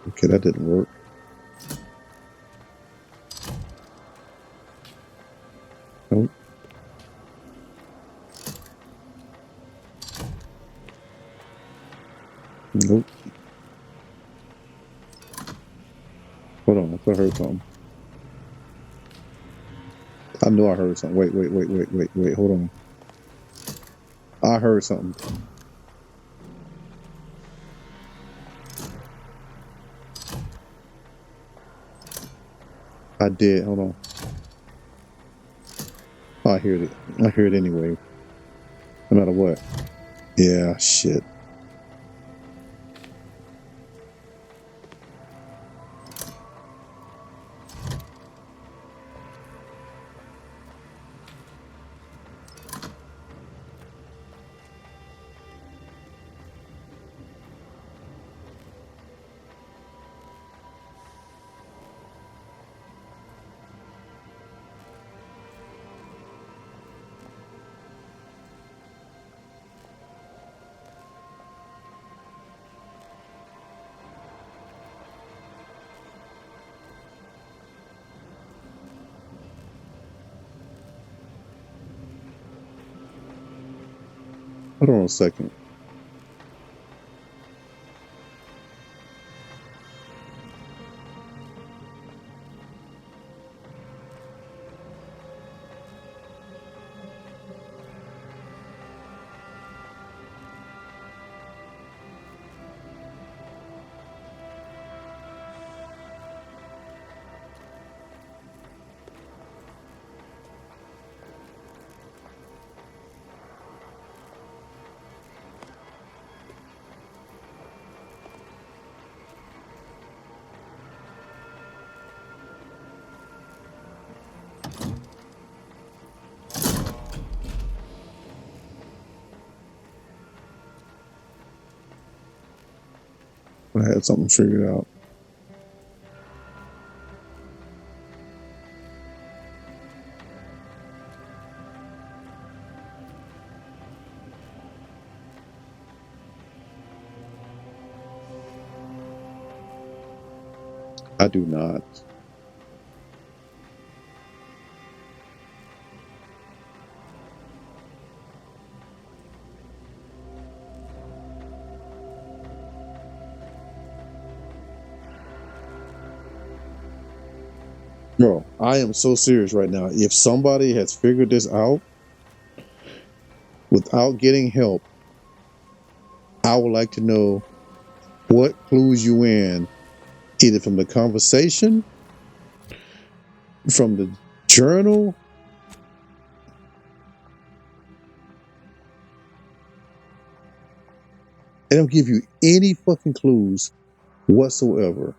Okay, that didn't work. Nope. Nope. Hold on, I thought I heard something. I know I heard something. Wait. Hold on. I heard something. I did. Hold on. Oh, I heard it. I hear it anyway. No matter what. Yeah, shit. Hold on a second. I had something figured out. I do not. Bro, I am so serious right now. If somebody has figured this out without getting help, I would like to know what clues you in, either from the conversation, from the journal, They don't give you any fucking clues whatsoever.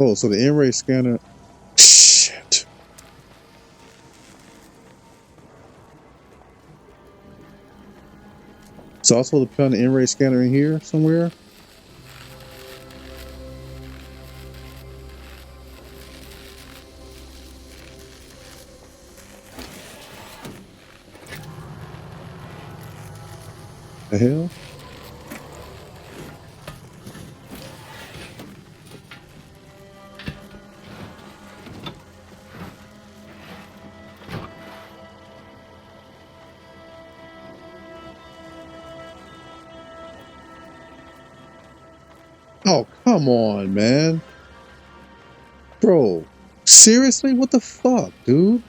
Oh, so the in-ray scanner. Shit. So I supposed to put on the in-ray scanner in here somewhere? The hell? Oh, come on, man. Bro, seriously? What the fuck, dude?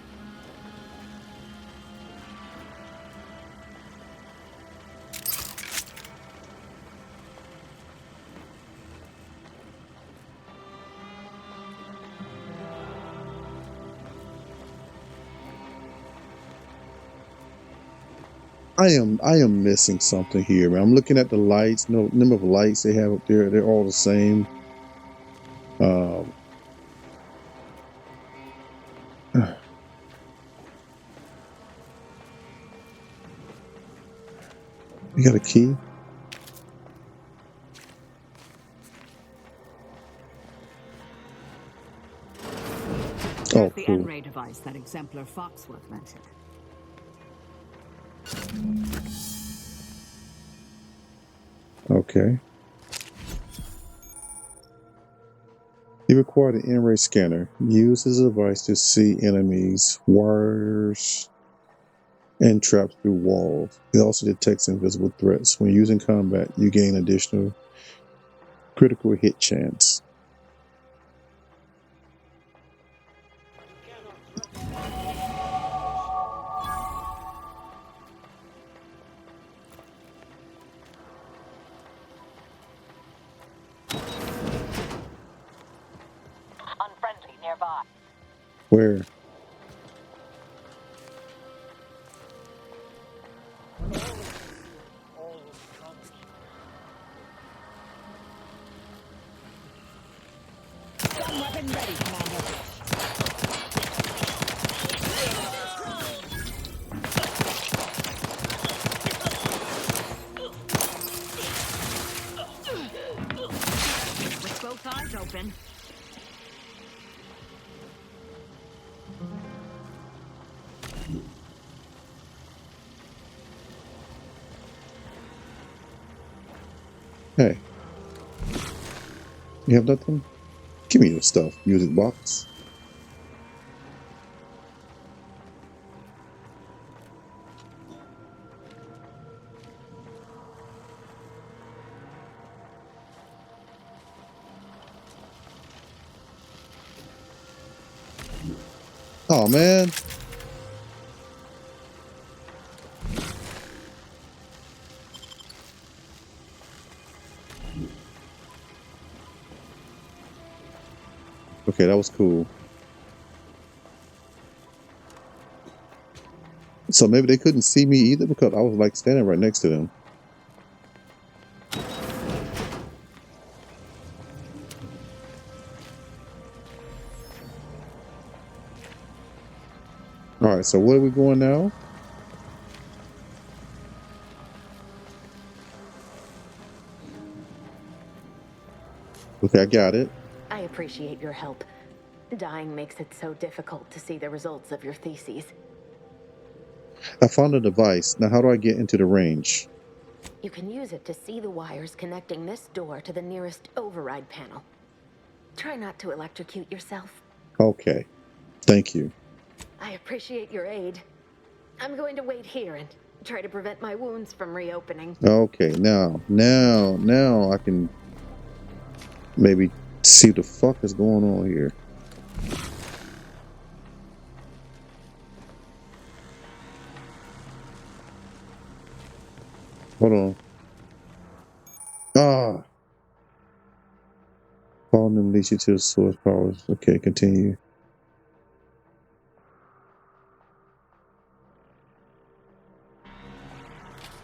I am missing something here, man. I'm looking at the lights, number of lights they have up there, they're all the same. You got a key? There's Oh, the cool. N-ray device that exemplar Foxworth mentioned. Okay. You require the in-ray scanner. Use this device to see enemies, wires, and traps through walls. It also detects invisible threats. When using combat, you gain additional critical hit chance. Unfriendly nearby. Where? Weapon ready, Commander. With both eyes open. Hey. You have nothing? Give me your stuff, music box. Oh, man. Okay, that was cool. So maybe they couldn't see me either because I was like standing right next to them. All right, so where are we going now? Okay, I got it. I appreciate your help. Dying makes it so difficult to see the results of your theses. I found a device. Now, how do I get into the range? You can use it to see the wires connecting this door to the nearest override panel. Try not to electrocute yourself. Okay. Thank you. I appreciate your aid. I'm going to wait here and try to prevent my wounds from reopening. Okay. Now I can maybe see what the fuck is going on here. Hold on. Ah. Following them leads you to the source powers. Okay, continue.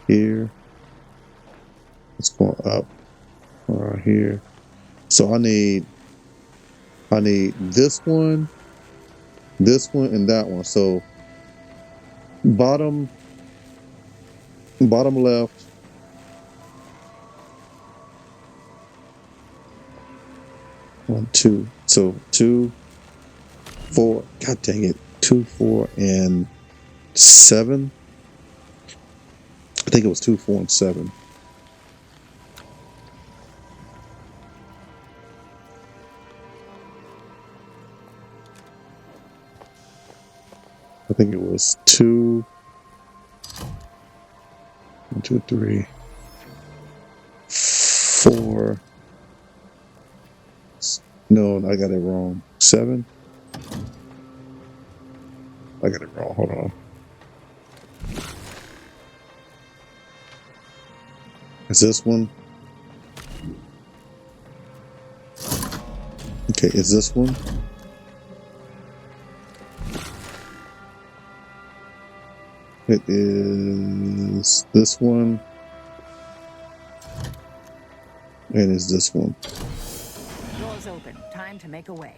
Here. It's going up. Right here. So I need this one, and that one. So bottom left. One, two. So 2, 4. God dang it. 2, 4, and 7. I think it was 2, 4, and 7. I think it was 2, 1, 2, 3, 4. No, I got it wrong. 7. I got it wrong. Hold on. Is this one? Okay, is this one? It is this one. And it's this one. Doors open. Time to make a way.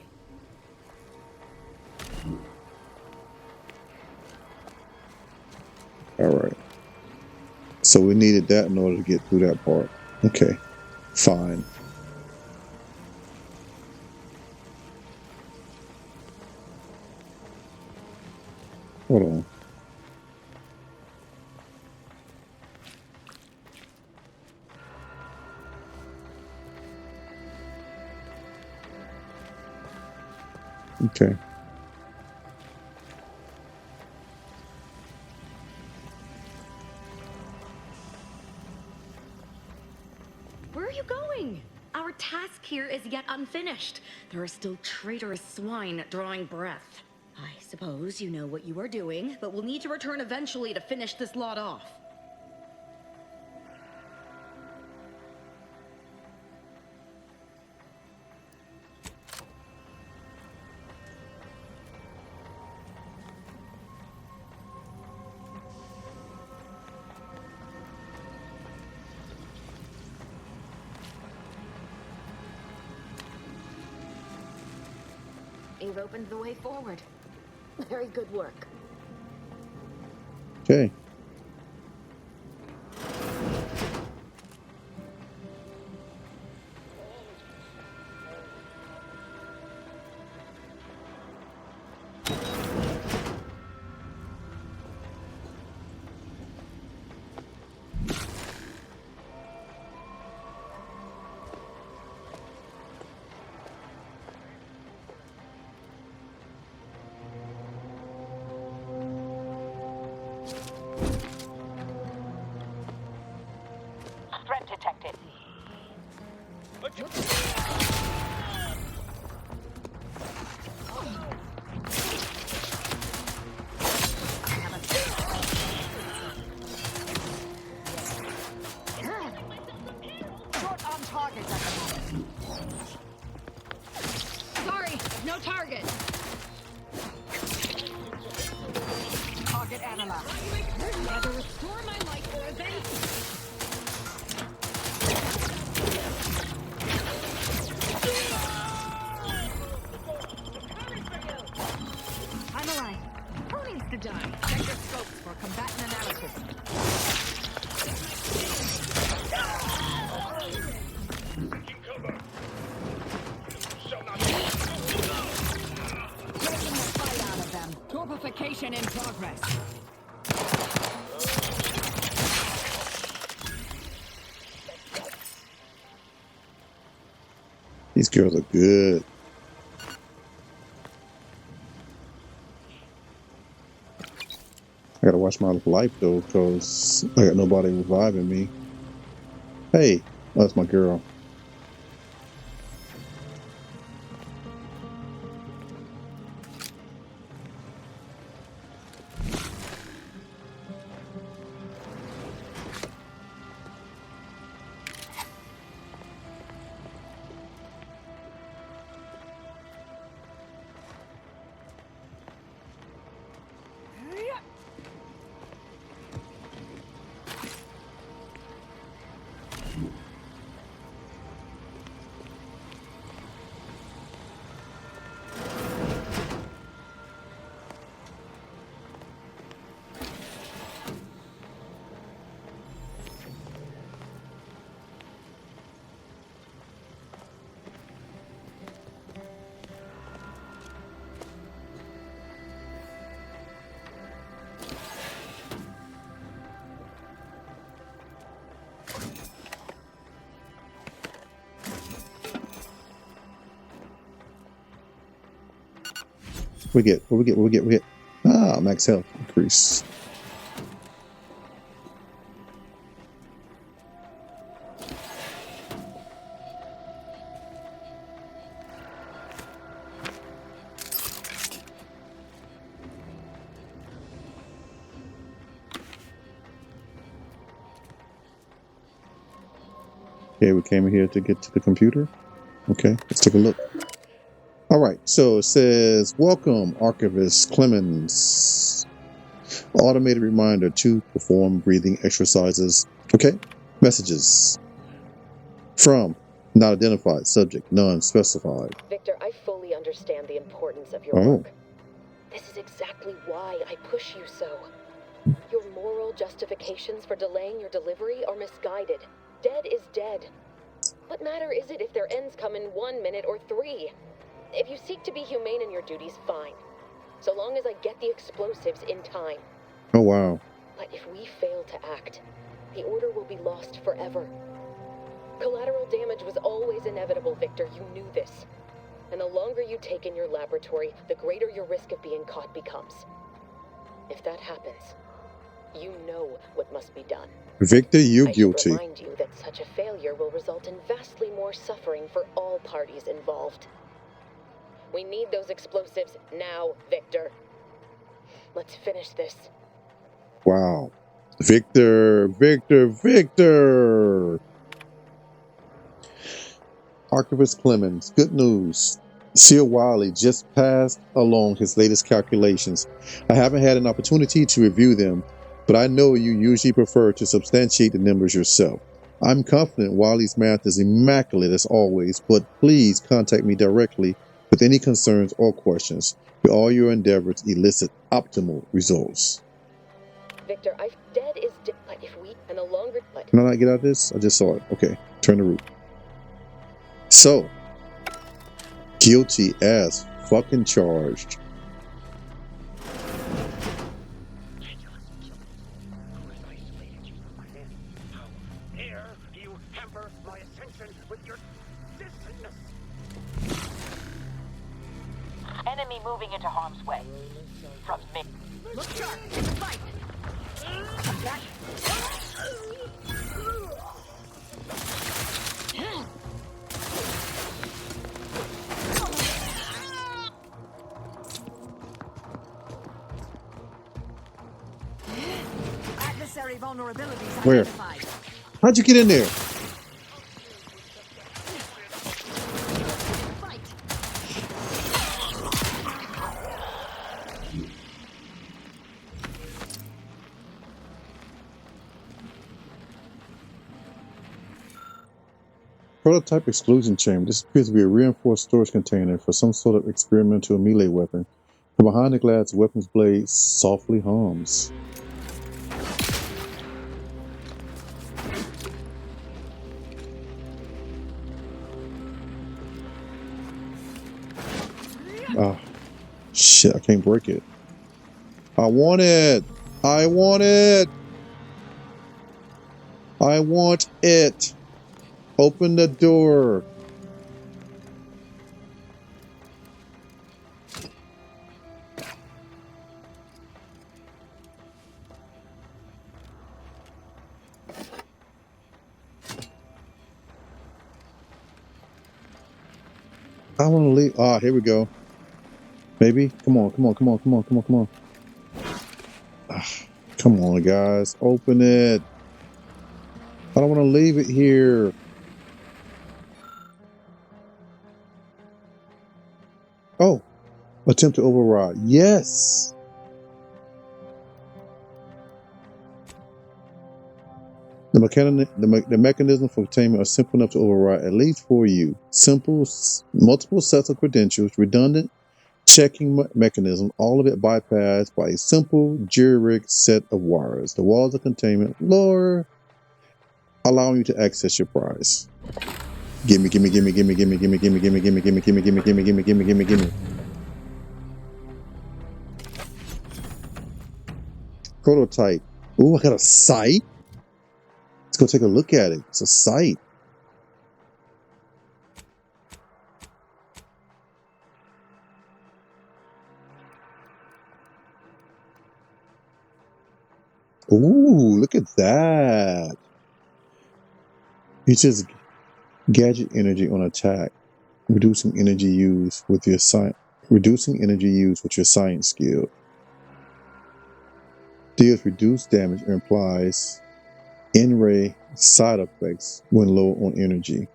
All right. So we needed that in order to get through that part. Okay. Fine. Hold on. Okay. Where are you going? Our task here is yet unfinished. There are still traitorous swine drawing breath. I suppose you know what you are doing, but we'll need to return eventually to finish this lot off. You've opened the way forward. Very good work. Okay. Threat detected. Short on target at the moment. Sorry, no target. Target analyzed. Either restore my life or avenge. I'm alive. Who needs to die? Check your scopes for combatant analysis. Taking the fight out of them. Torpification in progress. These girls are good. I gotta watch my life though, because I got nobody reviving me. Hey, that's my girl. We get. Ah, max health increase. Okay, we came here to get to the computer. Okay, let's take a look. All right, so it says, welcome, Archivist Clemens. Automated reminder to perform breathing exercises. Okay, messages. From not identified, subject, none specified. Victor, I fully understand the importance of your work. This is exactly why I push you so. Your moral justifications for delaying your delivery are misguided. Dead is dead. What matter is it if their ends come in 1 minute or 3? If you seek to be humane in your duties, fine. So long as I get the explosives in time. Oh, wow. But if we fail to act, the order will be lost forever. Collateral damage was always inevitable, Victor. You knew this. And the longer you take in your laboratory, the greater your risk of being caught becomes. If that happens, you know what must be done. Victor, you're guilty. I should remind you that such a failure will result in vastly more suffering for all parties involved. We need those explosives now, Victor. Let's finish this. Wow. Victor. Archivist Clemens, good news. Seal Wiley just passed along his latest calculations. I haven't had an opportunity to review them, but I know you usually prefer to substantiate the numbers yourself. I'm confident Wiley's math is immaculate as always, but please contact me directly with any concerns or questions. With all your endeavors elicit optimal results. Victor, dead is dead. But if we and the longer. Can I not get out of this? I just saw it. Okay, turn the root. So, guilty as fucking charged. Here you hamper my ascension with your dissonance. Enemy moving into harm's way. From me. Look sharp. Fight. Adversary vulnerabilities Where? identified. How'd you get in there? Prototype exclusion chamber. This appears to be a reinforced storage container for some sort of experimental melee weapon. From behind the glass, the weapon's blade softly hums. Ah, shit, I can't break it. I want it! I want it! I want it! Open the door! I want to leave. Ah, here we go. Maybe. Come on, come on, come on, come on, come on, come on. Ah, come on, guys. Open it. I don't want to leave it here. Oh, attempt to override. Yes. The mechanism for containment are simple enough to override, at least for you. Simple, multiple sets of credentials, redundant checking mechanism, all of it bypassed by a simple jury-rigged set of wires. The walls of containment lower, allowing you to access your prize. Gimme, gimme, gimme, gimme, gimme, gimme, gimme, gimme, gimme, gimme, gimme, gimme, gimme, gimme, gimme, gimme, gimme. Prototype. Ooh, I got a Scythe. Let's go take a look at it. It's a Scythe. Ooh, look at that. It's just gadget energy on attack, reducing energy used with your science skill. Deals reduced damage and implies in-ray side effects when low on energy.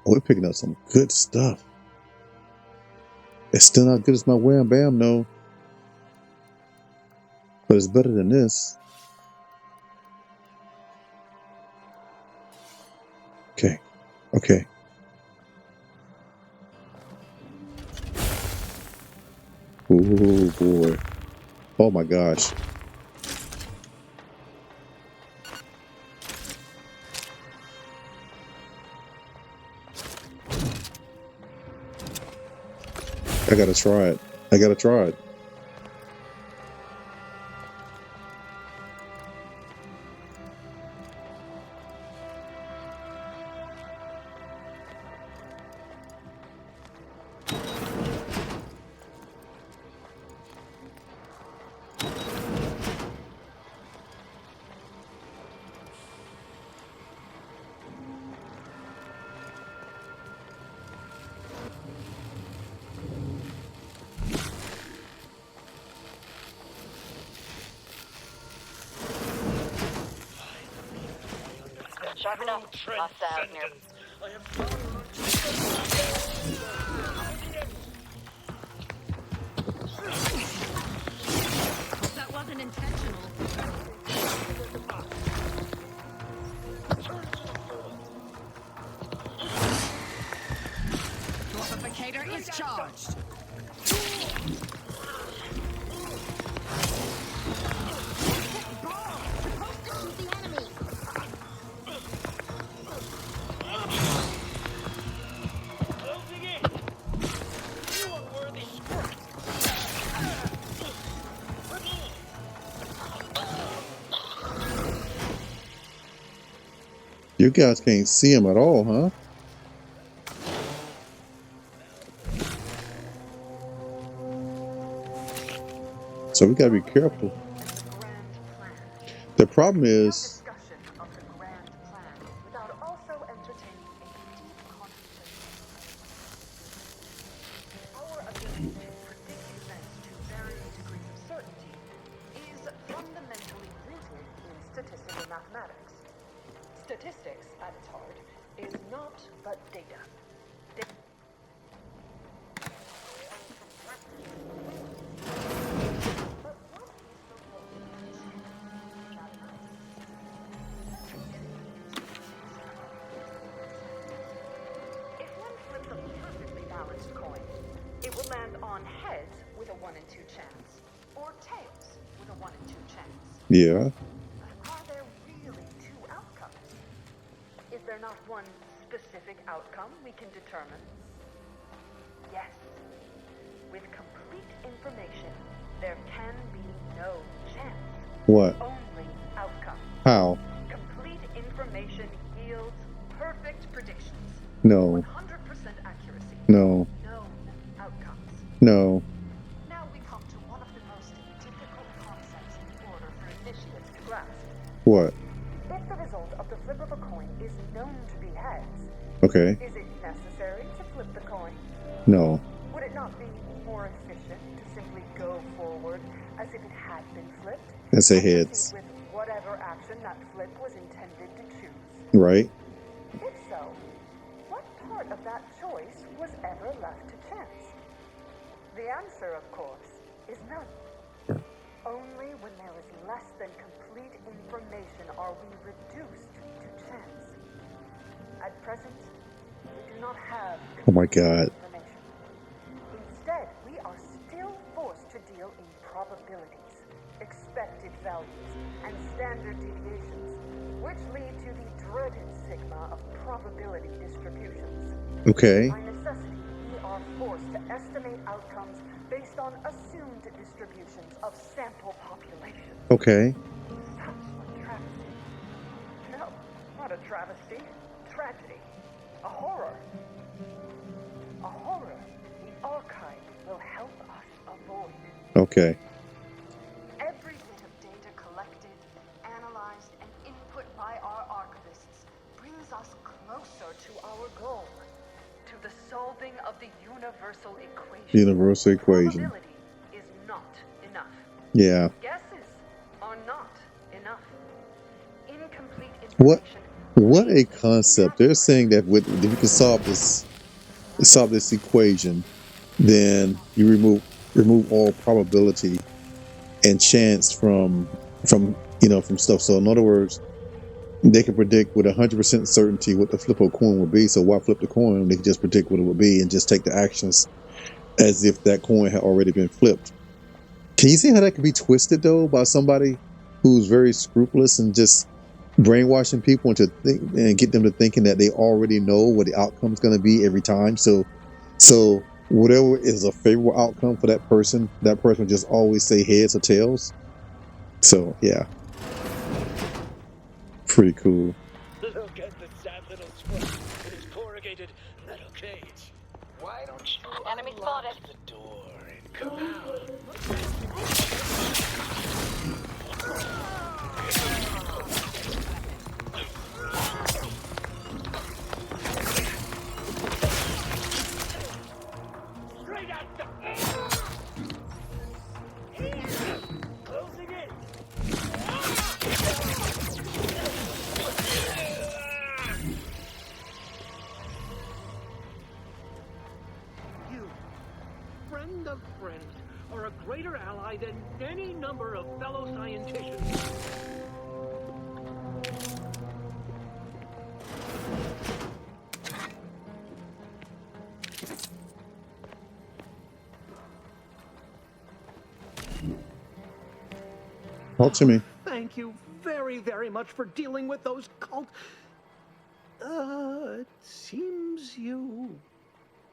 Oh, we're picking up some good stuff. It's still not good as my Wham Bam, no. But it's better than this. Okay. Okay. Oh boy. Oh my gosh. I gotta try it. I gotta try it. Sharp enough. Lost out near. That wasn't intentional. Fortificator is charged. You guys can't see him at all, huh? So we gotta be careful. The problem is, Statistics, at its heart, is not but data. If one flips a perfectly balanced coin, it will land on heads with a 1 in 2 chance, or tails with a 1 in 2 chance. yeah. Are there really 2 outcomes? Is there not one specific outcome we can determine? Yes. With complete information, there can be no chance. What? Only outcome. How? Complete information yields perfect predictions. No. 100% accuracy. No. Known outcomes. No. Now we come to one of the most difficult concepts in order for initiates to grasp. What? If the result of the flip of a coin is known to be heads, Okay. is it necessary to flip the coin? No. Would it not be more efficient to simply go forward as if it had been flipped? And say and proceed heads. with whatever action that flip was intended to choose? Right. If so, what part of that choice was ever left to chance? The answer, of course, is none. Only when there is less than complete information are we reduced to chance. At present, we do not have Oh my God. information. Instead, we are still forced to deal in probabilities, expected values, and standard deviations, which lead to the dreaded sigma of probability distributions. Okay. By necessity, we are forced to estimate outcomes based on assumed distributions of sample populations. Okay. Such a travesty. No, not a travesty. Tragedy. A horror. A horror the archive will help us avoid. Okay. Every bit of data collected, analyzed, and input by our archivists brings us closer to our goal, to the solving of the universal equation. Universal equation. Probability is not enough. Yeah. Guesses are not enough. Incomplete What? information. What a concept! They're saying that if you can solve this equation, then you remove all probability and chance from stuff. So in other words, they can predict with 100% certainty what the flip of a coin would be. So why flip the coin? They can just predict what it would be and just take the actions as if that coin had already been flipped. Can you see how that could be twisted though by somebody who's very scrupulous and just brainwashing people into think and get them to thinking that they already know what the outcome is going to be every time. So whatever is a favorable outcome for that person will just always say heads or tails. So yeah, pretty cool. Look at the sad little squirrel in his corrugated metal cage. Why don't you Enemy unlock spotted. the door and come out? Straight at the closing in. You, friend of friends, are a greater ally than any number of fellow scienticians. Talk to me. Thank you very, very much for dealing with those it seems you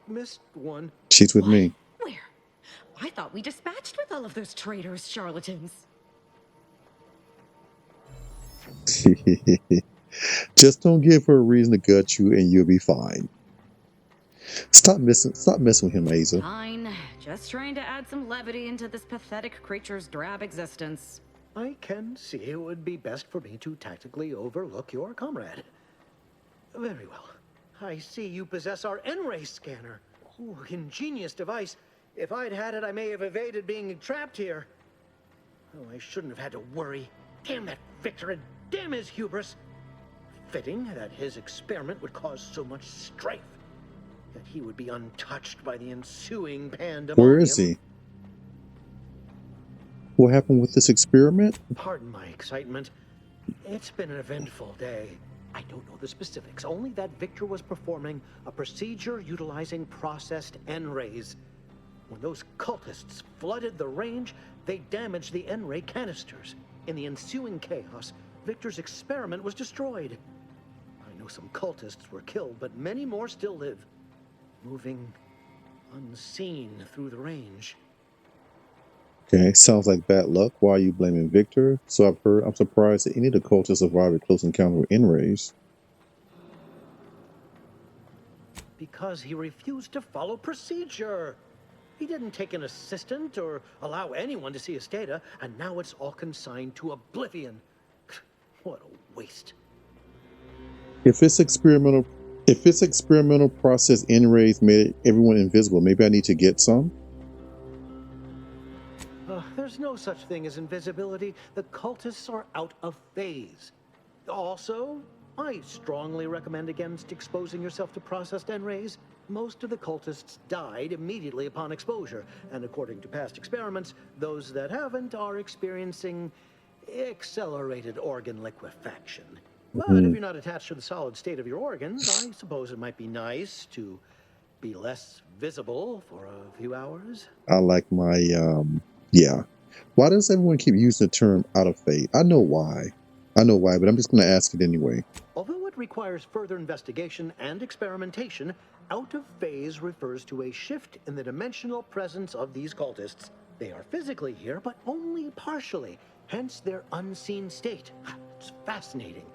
missed one. She's with me. Where? I thought we dispatched with all of those traitors, charlatans. Just don't give her a reason to gut you and you'll be fine. Stop messing with him, Aza. Fine. Just trying to add some levity into this pathetic creature's drab existence. I can see it would be best for me to tactically overlook your comrade. Very well. I see you possess our N-ray scanner. Ooh, ingenious device. If I'd had it, I may have evaded being trapped here. Oh, I shouldn't have had to worry. Damn that Victor and damn his hubris. Fitting that his experiment would cause so much strife. That he would be untouched by the ensuing pandemonium. Where is he? What happened with this experiment? Pardon my excitement. It's been an eventful day. I don't know the specifics, only that Victor was performing a procedure utilizing processed N-rays. When those cultists flooded the range, they damaged the N-ray canisters. In the ensuing chaos, Victor's experiment was destroyed. I know some cultists were killed, but many more still live, moving unseen through the range. Okay, sounds like bad luck. Why are you blaming Victor? So I've heard. I'm surprised that any of the cultists survived a close encounter with N-rays. because he refused to follow procedure. He didn't take an assistant or allow anyone to see his data, and now it's all consigned to oblivion. What a waste. If it's experimental process N-rays made everyone invisible, maybe I need to get some? There's no such thing as invisibility. The cultists are out of phase. Also, I strongly recommend against exposing yourself to processed N-rays. Most of the cultists died immediately upon exposure, and according to past experiments, those that haven't are experiencing accelerated organ liquefaction. But if you're not attached to the solid state of your organs, I suppose it might be nice to be less visible for a few hours. I like my, yeah. Why does everyone keep using the term out of phase? I know why, but I'm just going to ask it anyway. Although it requires further investigation and experimentation, out of phase refers to a shift in the dimensional presence of these cultists. They are physically here, but only partially, hence their unseen state. It's fascinating.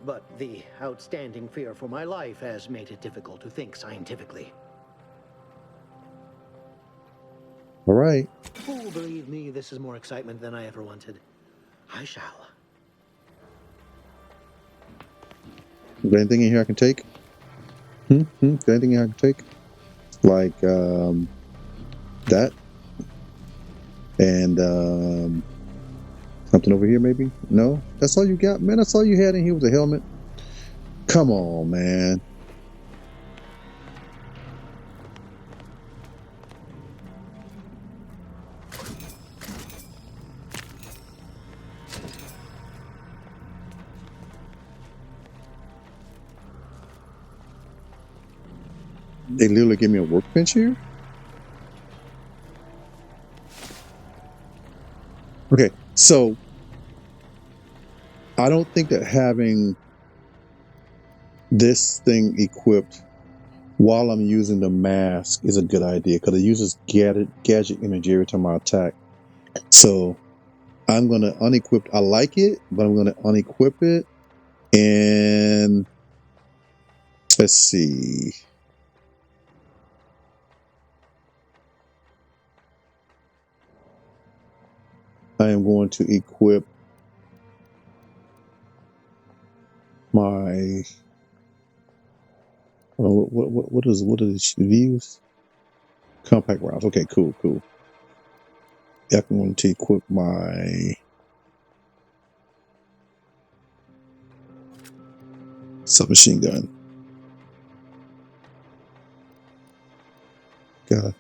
But the outstanding fear for my life has made it difficult to think scientifically. All right. Oh, believe me, this is more excitement than I ever wanted. I shall. Is there anything in here I can take? Is there anything I can take? Like that? And something over here maybe? No? That's all you got? Man, that's all you had in here was a helmet? Come on, man. They literally give me a workbench here? Okay, so I don't think that having this thing equipped while I'm using the mask is a good idea because it uses gadget energy every time I attack. So I'm going to unequip. I like it, but I'm going to unequip it. And let's see. I am going to equip my what are the views? Compact rounds. Okay, cool. I'm going to equip my submachine gun. Got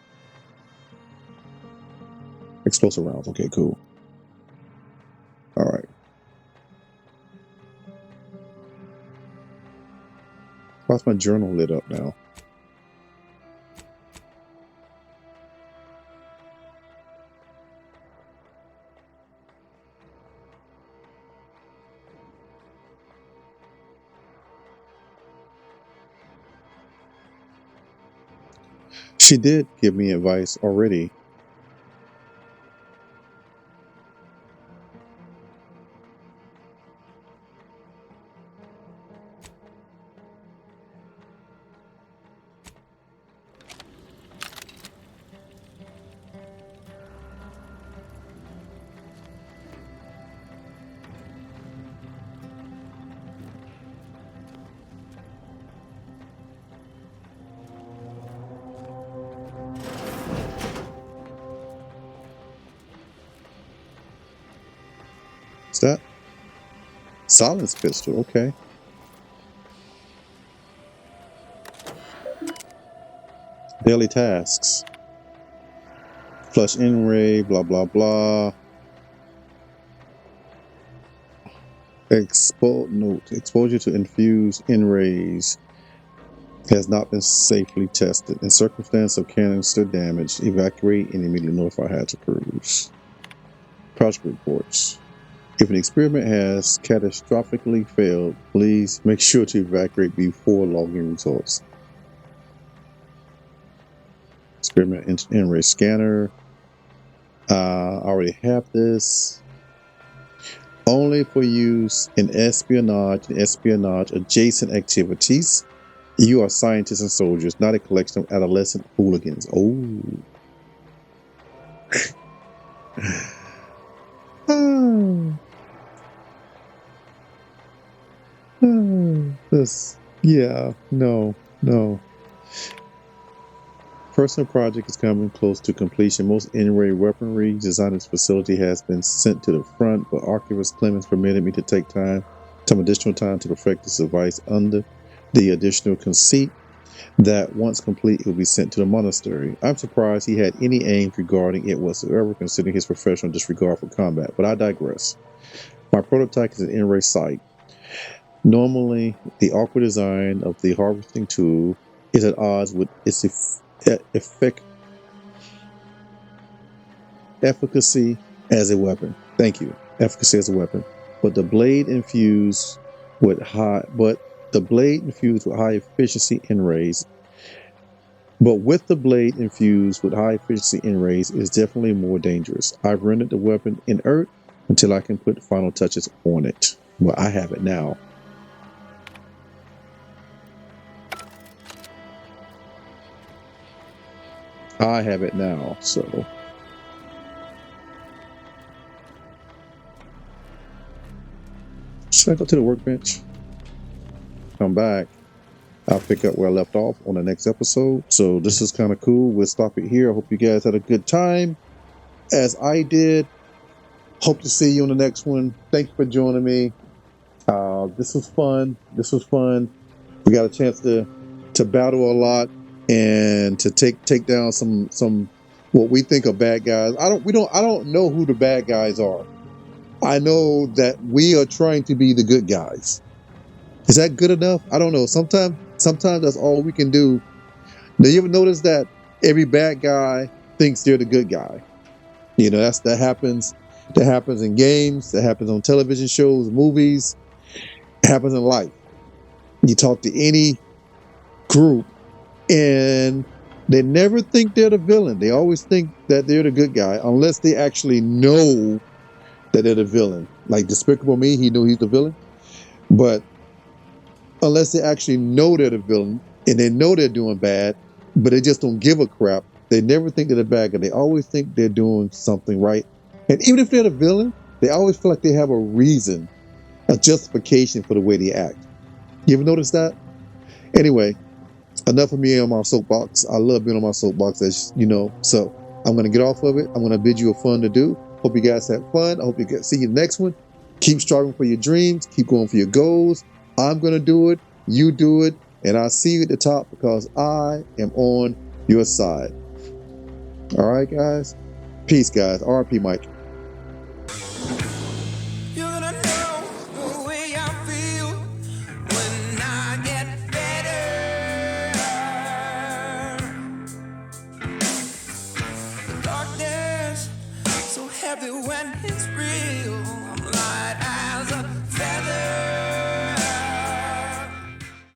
explosive rounds. Okay, cool. All right. Why's my journal lit up now? She did give me advice already. What's that? Silence pistol. Okay. Daily tasks. Flush N-ray, blah, blah, blah. Exposure to infused N-rays has not been safely tested. In circumstance of canister damage, evacuate and immediately notify hatch crews. Project reports. If an experiment has catastrophically failed, please make sure to evacuate before logging results. Experiment N-ray scanner. I already have this. Only for use in espionage and espionage adjacent activities. You are scientists and soldiers, not a collection of adolescent hooligans. Oh. This, yeah, no. Personal project is coming close to completion. Most in-ray weaponry designed in this facility has been sent to the front, but Archivist Clemens permitted me to take some additional time to perfect this device under the additional conceit that once complete, it will be sent to the monastery. I'm surprised he had any aims regarding it whatsoever, considering his professional disregard for combat, but I digress. My prototype is an in-ray sight. Normally, the awkward design of the harvesting tool is at odds with its efficacy as a weapon. Thank you. Efficacy as a weapon. But the blade infused with high efficiency in-rays. But with the blade infused with high efficiency in-rays is definitely more dangerous. I've rendered the weapon inert until I can put final touches on it. Well, I have it now. So should I go to the workbench? Come back. I'll pick up where I left off on the next episode. So this is kind of cool. We'll stop it here. I hope you guys had a good time, as I did. Hope to see you on the next one. Thank you for joining me. This was fun. We got a chance to battle a lot and to take down some what we think are bad guys. I don't know who the bad guys are. I know that we are trying to be the good guys. Is that good enough? I don't know. Sometimes that's all we can do. Now, you ever notice that every bad guy thinks they're the good guy? You know, that happens in games, that happens on television shows, movies, it happens in life. You talk to any group and they never think they're the villain. They always think that they're the good guy, unless they actually know that they're the villain. Like Despicable Me, he knew he's the villain. But unless they actually know they're the villain and they know they're doing bad, but they just don't give a crap, they never think they're the bad guy. They always think they're doing something right. And even if they're the villain, they always feel like they have a reason, a justification for the way they act. You ever notice that? Anyway, enough of me on my soapbox. I love being on my soapbox, as you know. So I'm going to get off of it. I'm going to bid you a fun to do. Hope you guys have fun. I hope you see you next one. Keep striving for your dreams. Keep going for your goals. I'm going to do it. You do it. And I'll see you at the top because I am on your side. All right, guys. Peace, guys. RP Mike.